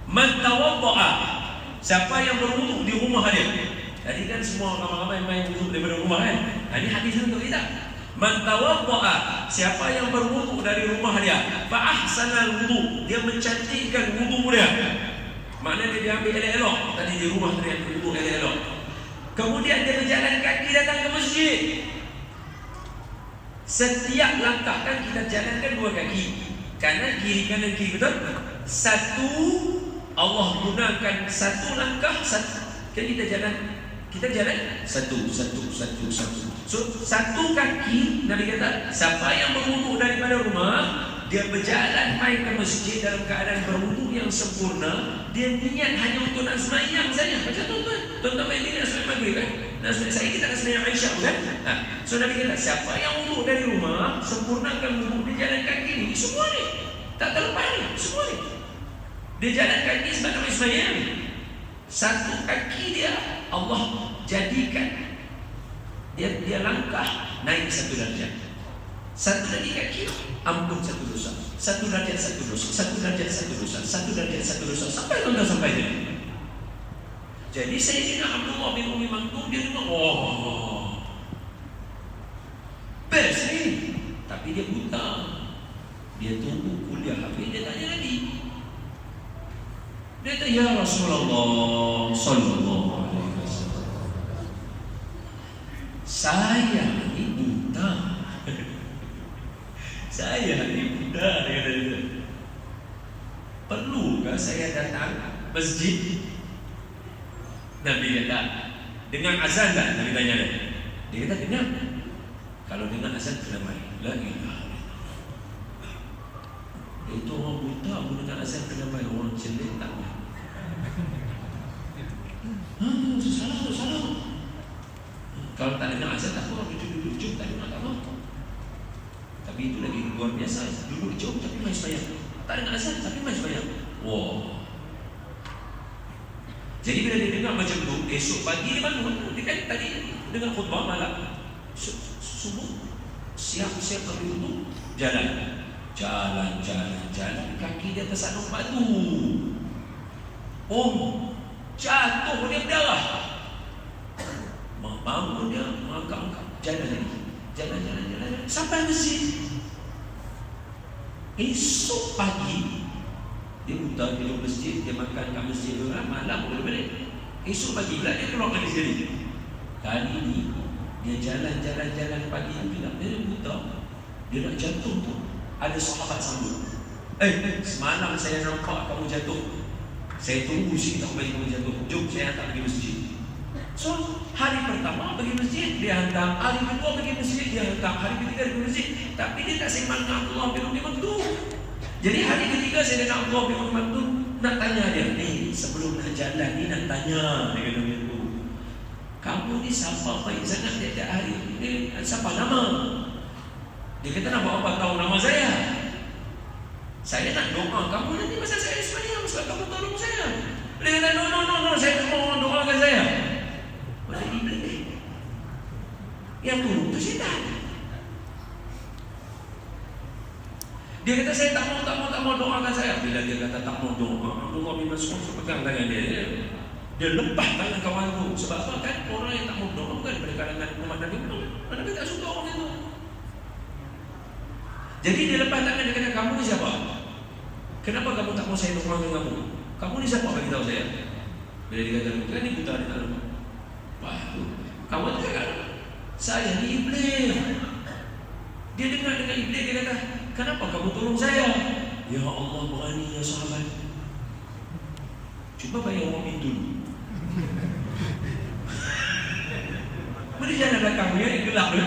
Man tawadda'a, siapa yang berwuduk di rumah dia. Tadi kan semua ramai-ramai main wuduk daripada rumah kan. Ini hadis untuk kita. Man tawadda'a, siapa yang berwuduk dari rumah dia, fa ahsanal wudu, dia mencantikkan wudu dia. Maknanya dia ambil elok-elok. Tadi di rumah dia wudu elok-elok. Kemudian dia berjalan kaki datang ke masjid. Setiap langkah kan kita jalankan 2 kaki, kanan kiri betul? Satu Allah gunakan satu langkah satu. Kan kita jalan satu. So satu kaki Nabi kata siapa yang berwuduk daripada rumah, dia berjalan main ke masjid dalam keadaan berwuduk yang sempurna. Dia niat hanya untuk nak sembahyang saja. Macam tuan-tuan main ni nak sembahyang maghrib kan? Nak sembahyang saya kita nak sembahyang Aisyah kan? So Nabi kata siapa yang wuduk dari rumah, sempurnakan wuduk dia jalan kaki ni. Semua ni tak terlepas ni, semua ni. Dia jalan kaki sebab nak sembahyang. Satu kaki dia Allah jadikan dia langkah naik 1 darjat. Satu lagi kaki ampun 1 dosa. 1 darjat 1 dosa. 1 darjat 1 dosa. 1 darjat 1 dosa. Sampai dia. Jadi Sayyidina Abdullah bin Umi Maktub dia dengar, best ni. Tapi dia buta. Dia tunggu kuliah habis dia tanya lagi. Dia kata, ya Rasulullah sallallahu alaihi wasallam, saya ni buta. Saya ni buta, dia kata. Perlukah saya datang masjid? Nabi kata, dengan azan tak? Nabi tanya dia. Dia kata, dengar. Kalau dengan azan kena mari. La ilaha. Itu orang buta pun dengan azan kena mari. Orang celik tak mari. Salah. Kalau tak dengar azan tak apa, duduk jom tak dengar tak apa. Tapi itu lagi luar biasa. Duduk jom tapi main sembahyang. Tak dengar azan tapi main sembahyang. Wow. Jadi bila dia dengar macam tu, esok pagi dia bangun. Dia kan tadi dengar khutbah malam, subuh siap-siap pergi wudu, jalan. Kaki dia tersanung batu. Jatuh dia berdarah. Bangun dia mengangkat, jalan sampai masjid. Esok pagi dia buta, dia duduk masjid, dia makan kat masjid orang, malam boleh balik. Esok pagi pula dia keluar dari sini. Kali ni dia jalan pagi pula. Dia buta, dia nak jatuh tu. Ada sahabat sambut. Semalam saya nampak kamu jatuh. Saya tunggu sikit sampai kamu jatuh. Jom saya hantar pergi masjid. So, hari pertama pergi masjid, dia hantar. Hari kedua pergi masjid, dia hantar. Hari ketiga pergi masjid. Tapi dia tak seimbang dengan Abdullah bin Umi Maktum. Jadi hari ketiga saya dengan Abdullah bin Umi Maktum, nak tanya dia, sebelum nak jalan ni nak tanya, dia kata begitu. Kamu ni siapa baik sangat tiap-tiap hari? Ni siapa nama? Dia kata nak buat apa tahu nama saya? Saya nak doa kamu nanti masa saya semayang, sebab kamu tolong saya. Dia kata no, saya mau doakan saya. Masa iblis yang tolong tu syaitan. Dia kata saya tak mau doakan saya. Bila dia kata tak mau doa, Allah bin Mas'ud pegang tangan dia. Dia lepas tangan kawan tu. Sebab apa kan orang yang tak mau doa bukan daripada kalangan umat Nabi. Nabi tak suka orang itu. Jadi dia lepas tangan, dia kata, kamu ni siapa? Kenapa kamu tak mau saya doakan kamu? Kamu ni siapa bagi tahu saya? Bila dia kata, kan ni buta, dia tak nampak. Wah tu, kamu tu cakap, saya ni iblis. Dia dengar dengan iblis, dia kata, kenapa kamu tolong saya? Ya Allah, berani ya sahabat. Cuba bayang orang itu dulu. Mana jalan belakangnya yang gelap tu?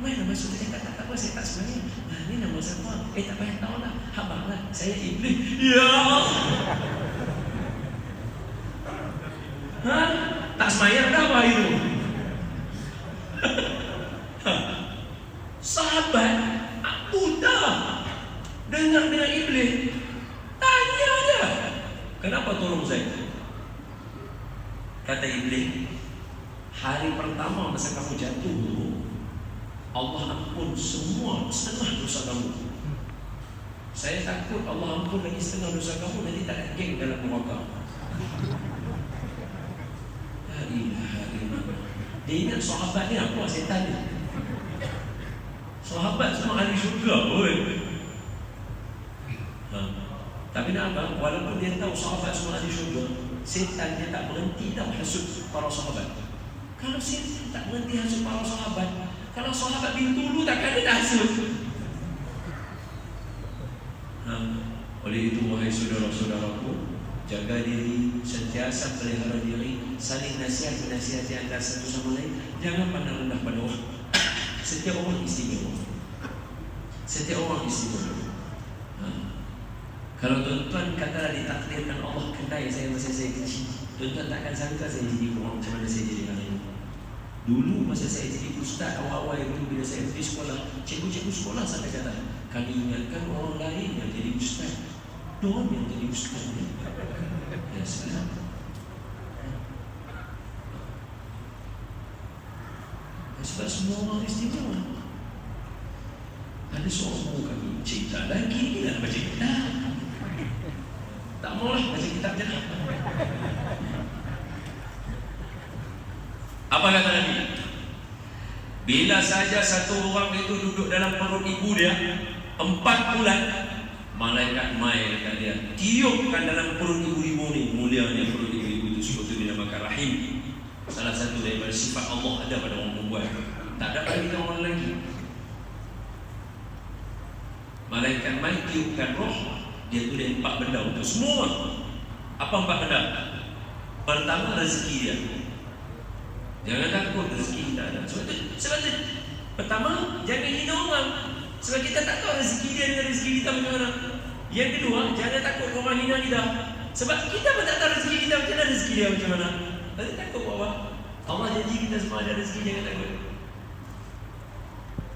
Mana masuk saya tak apa, saya tak sebenarnya. Ni nama siapa? Tak payah tahu lah. Abang lah, saya iblis. Ya. Tak semayang dah apa itu? Sahabat buta dengar dengan iblis. Tanya dia, kenapa tolong saya? Kata iblis, hari pertama masa kamu jatuh tu, Allah ampun semua setengah dosa kamu. Saya takut Allah ampun lagi setengah dosa kamu, nanti tak ada geng dalam neraka. La ilaha illallah. Dia ingat sahabat ni apa? Setan ni. Sahabat semua ahli syurga. Tapi nak apa? Walaupun dia tahu sahabat semua ahli syurga, setan dia tak berhenti dah hasut para sahabat. Kalau setan tak berhenti hasut para sahabat, kalau sahabat bin Tulu takkan dia hasut. Oleh itu wahai saudara-saudaraku, jaga diri, sentiasa pelihara diri, saling nasihat menasihati antara satu sama lain. Jangan pandang rendah pada orang. Setiap orang istimewa. Setiap orang istimewa. Kalau tuan-tuan katalah ditakdirkan Allah kendai saya masa saya kecil, tuan-tuan takkan sangka saya jadi orang macam mana saya jadi kali ini. Dulu masa saya jadi ustaz, awal-awal dulu bila saya pergi sekolah, cikgu-cikgu sekolah sampai kata, kami ingatkan orang lain yang jadi ustaz, Don yang jadi ustaz ni. Ya salam. Sebab semua orang istimewa. Ada seorang guru kami cerita lagi, ni nak baca kitab. Tak maulah baca kitab je lah. Apa kata Nabi? Bila saja satu orang itu duduk dalam perut ibu dia 4 bulan, malaikat mai dekat dia, tiupkan dalam perut ibu-ibu ni. Mulianya perut ibu-ibu itu sebab itu dinamakan rahim. Salah satu daripada sifat Allah ada pada orang perempuan. Tak ada pada orang lagi. Malaikat mai tiupkan roh, dia tulis 4 benda untuk semua. Apa 4 benda? Pertama, rezeki dia. Jangan takut rezeki kita ada. Sebab itu pertama, jangan hina orang. Sebab kita tak tahu rezeki dia dengan rezeki kita macam mana. Yang kedua, jangan takut orang hina kita. Sebab kita pun tak tahu rezeki kita macam mana, rezeki dia macam mana. Nanti takut buat apa? Allah janji kita semua ada rezeki, jangan takut.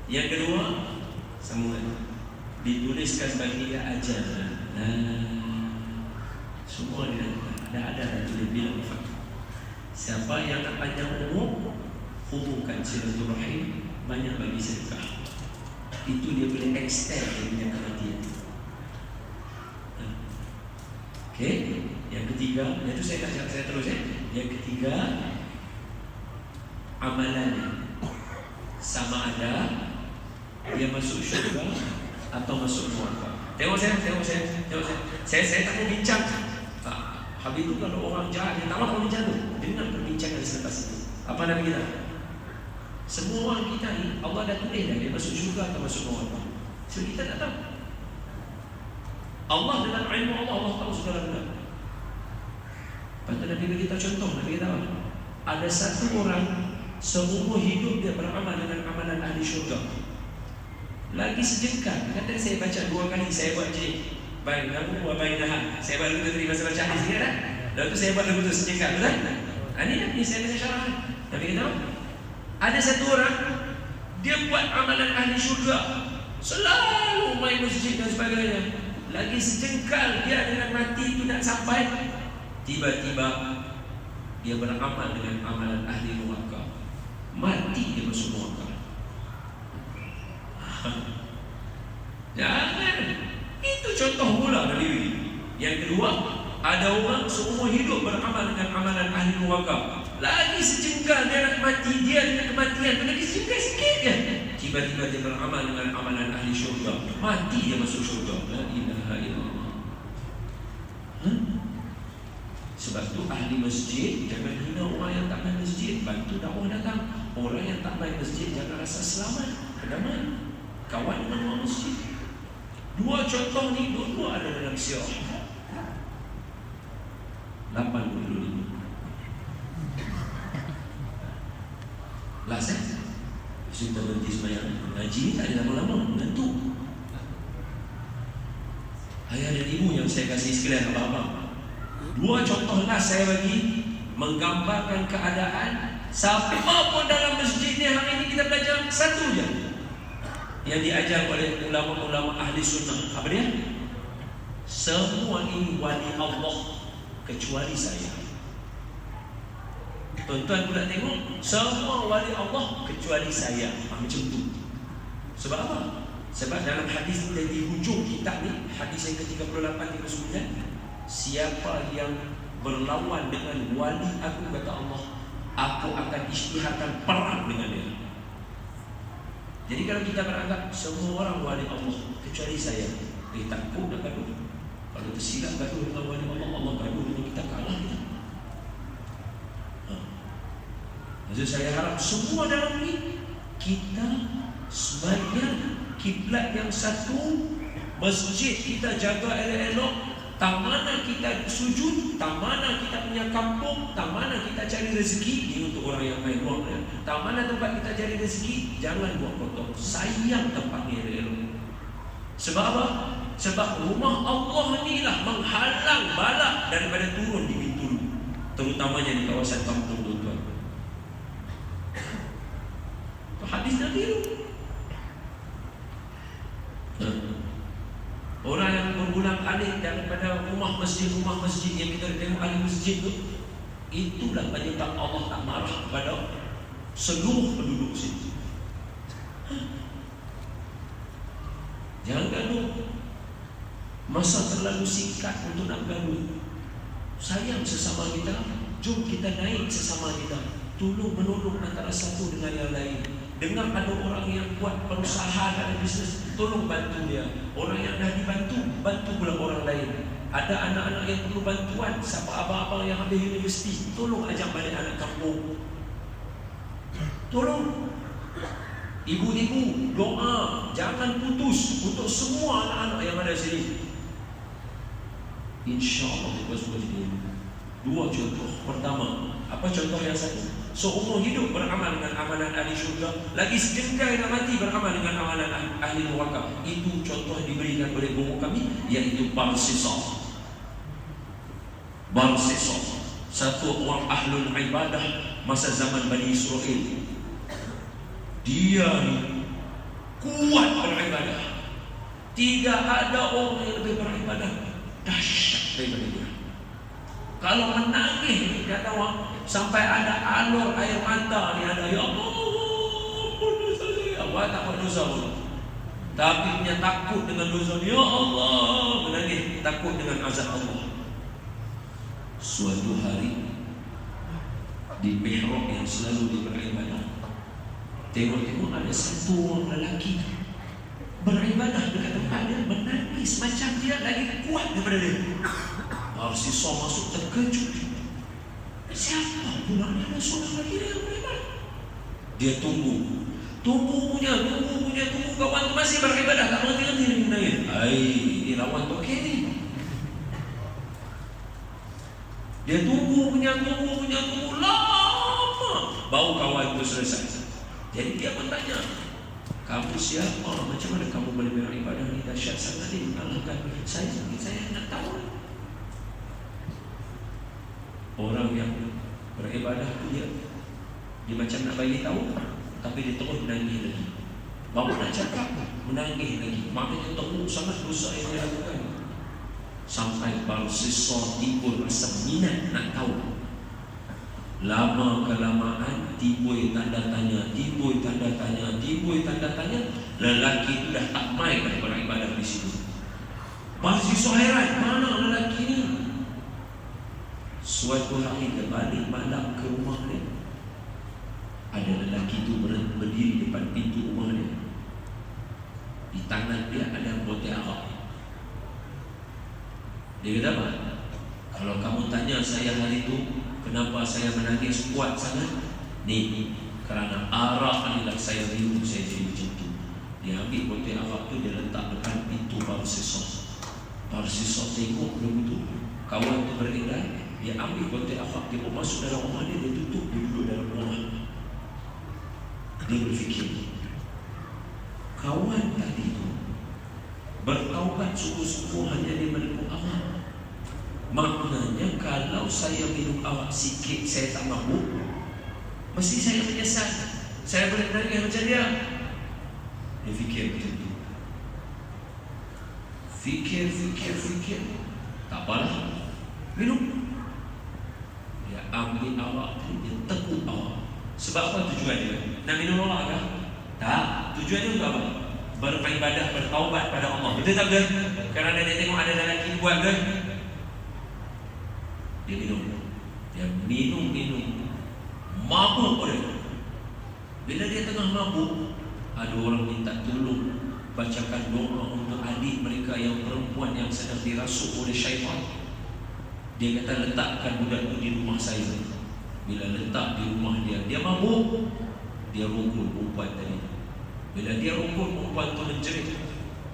Yang kedua, semua dituliskan bagi dia ajar. Semua dia ada dan tulis bilang fakta. Siapa yang nak panjang umur, hubungkan silaturahim, banyak bagi sedekah. Itu dia boleh extend dia punya kematian. Okey, yang ketiga, itu saya terus ya. Yang ketiga, amalannya sama ada dia masuk syurga atau masuk neraka. Tengok saya. Saya tak mau bincang. Habis itu kalau orang jahat yang tak mau bincang tu, dengar perbincangan selepas itu. Apa Nabi kita? Semua orang kita ni Allah dah tulis dah dia masuk syurga atau masuk neraka. So kita tak tahu. Allah dalam ilmu Allah tahu segala benda. Lepas tu Nabi beritahu contoh, Nabi kata apa? Ada satu orang seumur hidup dia beramal dengan amalan ahli syurga. Lagi sejengkal. Kata saya baca 2 kali, saya buat je. Baik, lagu buat baik dah. Saya baru tadi masa baca hadis ni dah. Lalu tu saya buat lagu tu sejengkal, betul? Ini saya baca syarah. Nabi kata apa? Ada satu orang dia buat amalan ahli syurga, selalu main masjid dan sebagainya. Lagi sejengkal dia dengan mati itu nak sampai, tiba-tiba dia beramal dengan amalan ahli neraka. Mati dia masuk neraka. Jangan. Itu contoh mula dari ini. Yang kedua, ada orang seumur hidup beramal dengan amalan ahli neraka. Lagi sejengkal dia nak mati, dia dengan kematian tu lagi sejengkal sikit je. Tiba-tiba dia beramal dengan amalan ahli syurga. Mati dia masuk syurga. La ilaha illallah. Sebab tu ahli masjid jangan hina orang yang tak main masjid. Bantu dakwah datang. Orang yang tak main masjid jangan rasa selamat. Kedamai kawan dengan orang masjid. 2 contoh ni dua ada dalam sirah. 85. Last kita berhenti sembahyang. Ngaji ni tak ada lama-lama, menentu. Ayah dan ibu yang saya kasih sekalian abang-abang, 2 contoh last saya bagi menggambarkan keadaan siapa pun dalam masjid ni hari ini kita belajar satu je yang diajar oleh ulama-ulama ahli sunnah. Apa dia? Semua ini wali Allah kecuali saya. Tuan-tuan pula tengok, semua wali Allah kecuali saya. Macam tu. Sebab apa? Sebab dalam hadis ni di hujung kitab ni, hadis yang ke-38-39, siapa yang berlawan dengan wali aku, kata Allah, aku akan isytiharkan perang dengan dia. Jadi kalau kita beranggap semua orang wali Allah kecuali saya, takut nak gaduh. Kalau tersilap gaduh dengan wali Allah, Allah gaduh dengan kita, kalah kita. Maksud saya harap semua dalam ini kita sembahyang kiblat yang satu, masjid kita jaga elok-elok, tak mana kita sujud, tak mana kita punya kampung, tak mana kita cari rezeki. Ini untuk orang yang main wang, tak mana tempat kita cari rezeki, jangan buat kotor. Sayang tempat ni elok-elok. Sebab apa? Sebab rumah Allah ni lah menghalang balak daripada turun di Bintulu, terutamanya di kawasan kampung tuan-tuan. Hadis Nabi itu. Orang yang berulang-alik daripada rumah masjid yang kita tengok ahli masjid tu, itulah penyebab Allah tak marah kepada seluruh penduduk situ. Jangan gaduh. Masa terlalu singkat untuk nak gaduh. Sayang sesama kita, jom kita naik sesama kita, tolong menolong antara satu dengan yang lain. Dengar ada orang yang buat perusahaan, ada bisnes, tolong bantu dia. Orang yang dah dibantu, bantu pula orang lain. Ada anak-anak yang perlu bantuan, siapa abang-abang yang habis universiti, tolong ajak balik anak kampung. Tolong. Ibu-ibu, doa, jangan putus untuk semua anak-anak yang ada di sini. InsyaAllah kita semua jadi. 2 contoh. Pertama, apa contoh yang satu? Seumur hidup beramal dengan amalan ahli syurga, lagi sejengkal nak mati beramal dengan amalan ahli neraka. Itu contoh diberikan oleh guru kami, iaitu Barsisa. Barsisa, satu orang ahlul ibadah masa zaman Bani Israel. Dia kuat beribadah. Tidak ada orang yang lebih beribadah dahsyat daripada dia. Kalau menangis kata orang, sampai ada alur air mata ni ada, ya Allah, dosa saya. Awak tak buat dosa pun, tapi punya takut dengan dosa ni, ya Allah, menangis takut dengan azab Allah. Suatu hari di mihrab yang selalu dia beribadah, tengok-tengok ada satu orang lelaki beribadah dekat tempat dia, menangis macam dia lagi kuat daripada dia. Barsisa masuk terkejut. Siapa pula ada seorang lagi yang beribadah? Dia tunggu punya kawan tu masih beribadah, tak mengerti dia menangis. Ini lawan tu okey ni. Dia tunggu lama baru kawan tu selesai. Jadi dia pun tanya, kamu siapa? Macam mana kamu boleh beribadah ni? Dahsyat sangat ni. Alahkan saya nak tahu. Orang yang beribadah tu dia macam nak bagi tahu, tapi dia terus menangis lagi. Baru nak cakap, menangis lagi. Maknanya teruk sangat dosa yang dia lakukan. Sampai baru sisa timbul rasa minat nak tahu. Lama kelamaan timbul tanda tanya. Lelaki itu dah tak main dah beribadah di situ. Mahasiswa heran, mana lelaki ni? Suatu hari dia balik malam ke rumah dia. Ada lelaki itu berdiri depan pintu rumah dia. Di tangan dia ada botol arak. Dia kata apa? Kalau kamu tanya saya hari itu kenapa saya menangis kuat sangat, ni kerana arak inilah saya rindu, saya jadi macam tu. Dia ambil botol arak tu, dia letak depan pintu baru sesok tengok begitu. Kawan tu beredar, dia ambil botol arak, dia pun masuk dalam rumah dia, dia tutup, dia duduk dalam rumah. Dia berfikir, kawan tadi tu bertaubat sungguh-sungguh hanya dia minum arak. Maknanya kalau saya minum arak sikit saya tak mabuk, mesti saya menyesal. Saya boleh menangis macam dia. Dia fikir macam tu. Fikir. Tak apalah, minum. Dia ambil arak tu, dia tekuk arak. Sebab apa tujuan dia? Nak minum arak kah? Tak. Tujuannya untuk apa? Beribadah, bertaubat pada Allah. Betul tak betul? Kerana dia tengok ada lelaki buat kan? Dia minum. Mabuk dia. Bila dia tengah mabuk, ada orang minta tolong bacakan doa untuk adik mereka yang perempuan yang sedang dirasuk oleh syaitan. Dia kata letakkan budak tu di rumah saya. Bila letak di rumah dia mabuk. Dia rungkul perempuan tadi. Bila dia rungkul, perempuan tu menjerit.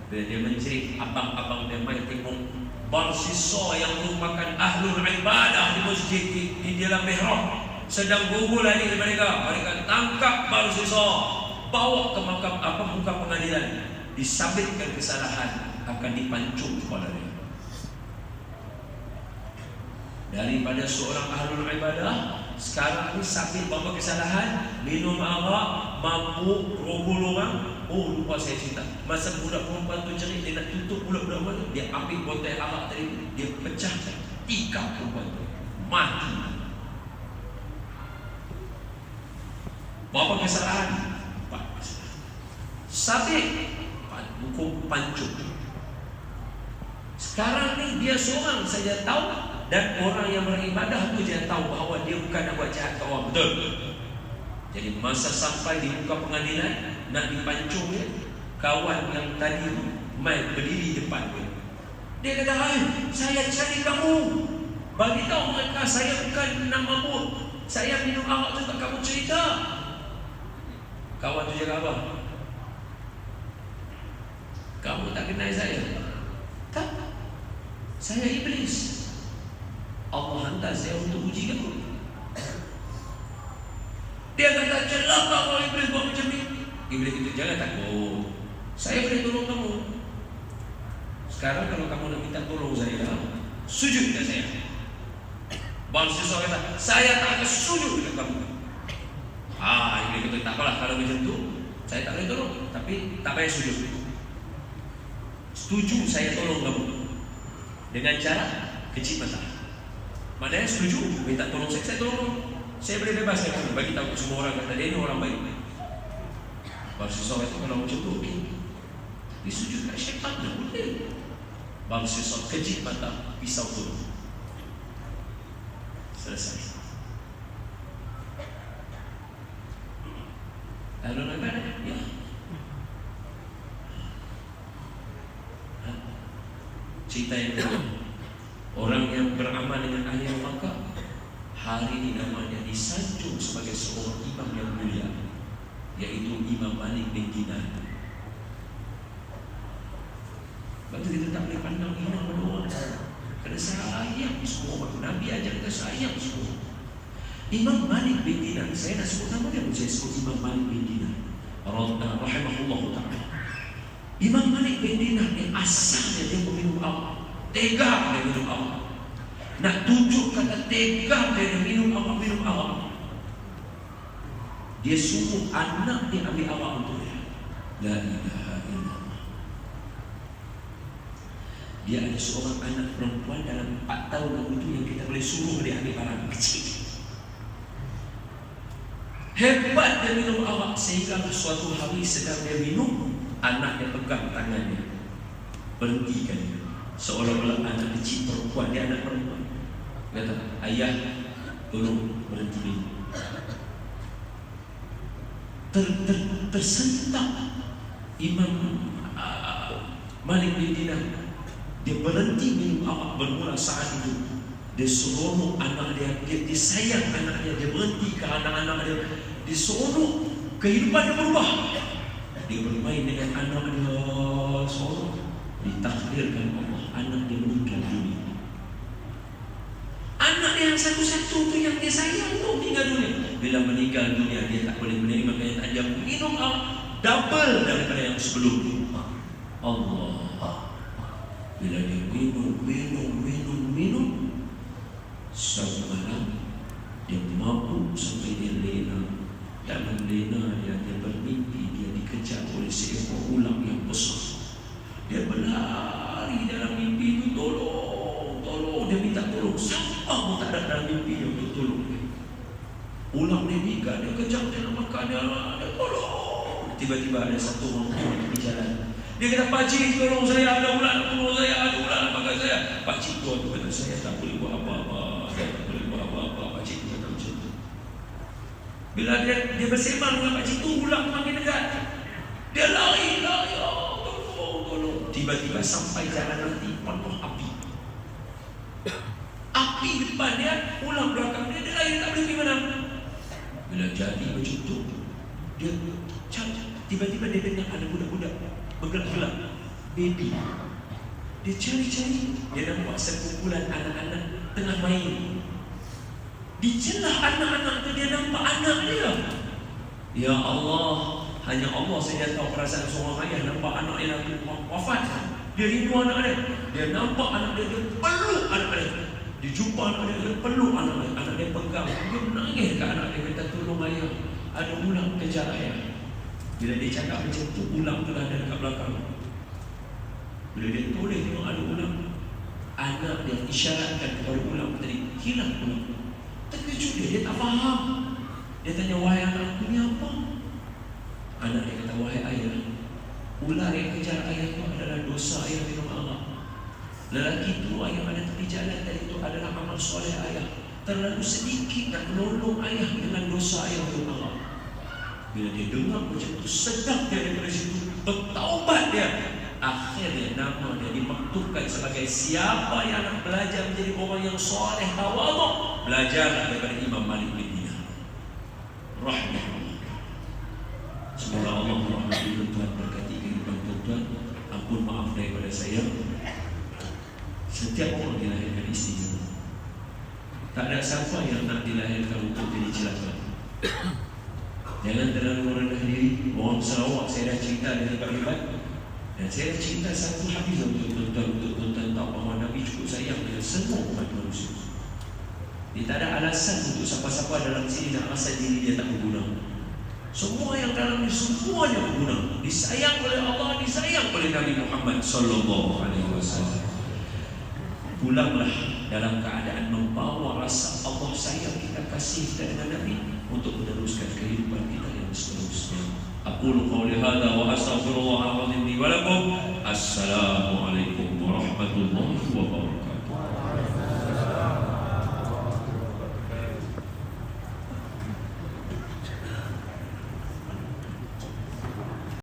Bila dia menjerit, abang-abang dia main tengok barsisa yang merupakan ahlul ibadah di masjid di dalam mihrab sedang gugul hari mereka tangkap barsisa, bawa ke muka pengadilan, disabitkan kesalahan, akan dipancung kepala dia. Daripada seorang ahlul ibadah, sekarang ni sabit bawa kesalahan, minum arak, mabuk, rogol orang. Oh, lupa saya cerita. Masa budak perempuan tu jerit, dia nak tutup budak-budak tu, dia ambil botol arak tadi, dia pecah, tikam perempuan tu, mati. Berapa kesalahan? 4 kesalahan. Sabit, hukum pancung. Sekarang ni dia seorang saja tahu, dan orang yang beribadah tu dia tahu bahawa dia bukan nak buat jahat ke orang. Betul? Jadi masa sampai di muka pengadilan, nak dipancung dia, kawan yang tadi main berdiri depan dia. Dia kata, saya cari kamu, bagi tahu mereka saya bukan nak mabuk, saya minum arak tu, tak kamu cerita. Kawan tu cakap apa? Kamu tak kenal saya? Tak. Saya iblis. Allah hantar saya untuk uji kamu. Dia kata, celaka kalau iblis buat macam ni. Iblis itu, jangan takut, saya boleh tolong kamu. Sekarang kalau kamu nak minta tolong saya, sujud ke saya? Barsisa kata, saya tak akan sujud dengan kamu. Iblis kata, tak apalah, kalau macam tu saya tak boleh tolong, tapi tak payah sujud. Setuju saya tolong kamu dengan cara kecil mata. Maknanya setuju minta tolong saya tolong kamu. Saya boleh bebaskan kamu, bagi tahu semua orang kata dia ni orang baik. Barsisa kata, kalau macam tu okey, disujudkan syaitan dah boleh. Barsisa kecil mata, pisau turun, selesai. Lalu mana? Ya. Cerita yang kedua, orang yang beramal dengan ahli neraka, hari ini namanya disanjung sebagai seorang imam yang mulia. yaitu Imam Malik bin Dinar. Lepas tu kita tak boleh pandang hina pada orang, kerana sayang semua. Nabi ajar kita sayang semua. Imam Malik bin Dinar, saya nak sebut nama dia, saya sebut Imam Malik bin Dinar rahimahullah ta'ala. Imam Malik bin Dinar ni asalnya dia meminum arak. Tega dia minum arak. Nak tunjuk kata tega dia minum arak. Dia suruh anak dia ambil arak untuk dia. La ilaha illallah. Dia ada seorang anak perempuan dalam 4 tahun itu yang kita boleh suruh dia ambil barang kecil. Hebat dia minum arak, sehingga suatu hari sedang dia minum, anak dia pegang tangannya, berhentikan dia. Seolah-olah anak kecil perempuan, dia anak perempuan. Kata, ayah tolong berhenti minum. Tersentak Imam Malik bin Dinar. Dia berhenti minum arak bermula saat itu. Dia seronok anak dia, dia sayang anak dia, dia berhenti ke anak-anak dia, dia seronok, kehidupan dia berubah. Dia bermain dengan anak dia, seronok. Ditakdirkan Allah, anak dia meninggal dunia. Anak dia yang satu-satu tu yang dia sayang tu meninggal dunia. Bila meninggal dunia, dia tak boleh menerima kenyataan dia minum double daripada yang sebelum. Allah. Bila dia minum, satu malam dia mabuk sampai dia lena. Dalam lena dia bermimpi dia dikejar oleh seekor ular yang besar. Dia berlari dalam mimpi itu, tolong. Dia minta tolong. Siapa pun tak ada dalam mimpi dia untuk tolong dia. Ular dia minggat, dia kejar, dia nak makan, dia tolong. Tiba-tiba ada satu orang di jalan. Dia kata, pakcik tolong saya, ada ular tolong saya, ada ular nak makan saya. Pakcik tu kata, saya tak boleh buat apa-apa. Pakcik tu kata macam tu. Bila dia bersembang dengan pakcik tu, ular makin dekat. Dia lari, tolong. Tiba-tiba sampai jalan nanti penuh api. Api depan dia, ular belakang dia lari, tak boleh pergi mana. Bila jadi macam tu, dia tiba-tiba dia dengar ada budak-budak bergerak-gerak, baby. Dia cari-cari, dia nampak sekumpulan anak-anak tengah main. Di celah anak-anak tu dia nampak anak dia. Ya Allah, hanya Allah saja tahu perasaan seorang ayah nampak anak dia wafat. Dia rindu anak dia. Dia nampak anak dia, dia peluk anak dia. Dia jumpa anak dia peluk anak dia. Anak dia pegang, dia menangis ke anak dia, kata tolong ayah, ada ular kejar ayah. Bila dia cakap macam tu, ular tu ada dekat belakang. Bila dia toleh tengok ada ular, anak dia isyaratkan kepada ular tadi, hilang ular. Terkejut dia tak faham. Dia tanya, wahai anakku, ni apa? Anak dia kata, wahai ayah, ular yang kejar ayah itu adalah dosa ayah minum arak. Lelaki tua yang ada tepi jalan tadi itu adalah amal soleh ayah. Terlalu sedikit nak menolong ayah dengan dosa ayah minum arak. Bila dia dengar macam itu, sedap dia daripada situ, bertaubat dia. Akhirnya nama dia dimaktubkan sebagai siapa yang nak belajar menjadi orang yang soleh tawaduk, belajar daripada Imam Malik bin Dinar rahimahullah. Semoga Allah merahmati tuan berkati kehidupan tuan. Ampun maaf daripada saya. Setiap orang dilahirkan istimewa. Tak ada siapa yang nak dilahirkan untuk jadi celaka. Jangan terlalu rendah diri. Orang Sarawak saya dah cerita dia hebat-hebat. Dan saya cerita satu hadis untuk tuan-tuan tahu bahawa Nabi cukup sayang dengan semua umat manusia. Dia tak ada alasan untuk siapa-siapa dalam sini nak rasa diri dia tak berguna. Semua yang dalam ini semuanya berguna. Disayang oleh Allah, disayang oleh Nabi Muhammad sallallahu alaihi wasallam. Pulanglah dalam keadaan membawa rasa Allah sayang kita, kasih kita dengan Nabi untuk meneruskan kehidupan kita yang seterusnya. Aqulu qawli hadza wa astaghfirullah al-azim li wa lakum. Assalamualaikum warahmatullahi wabarakatuh.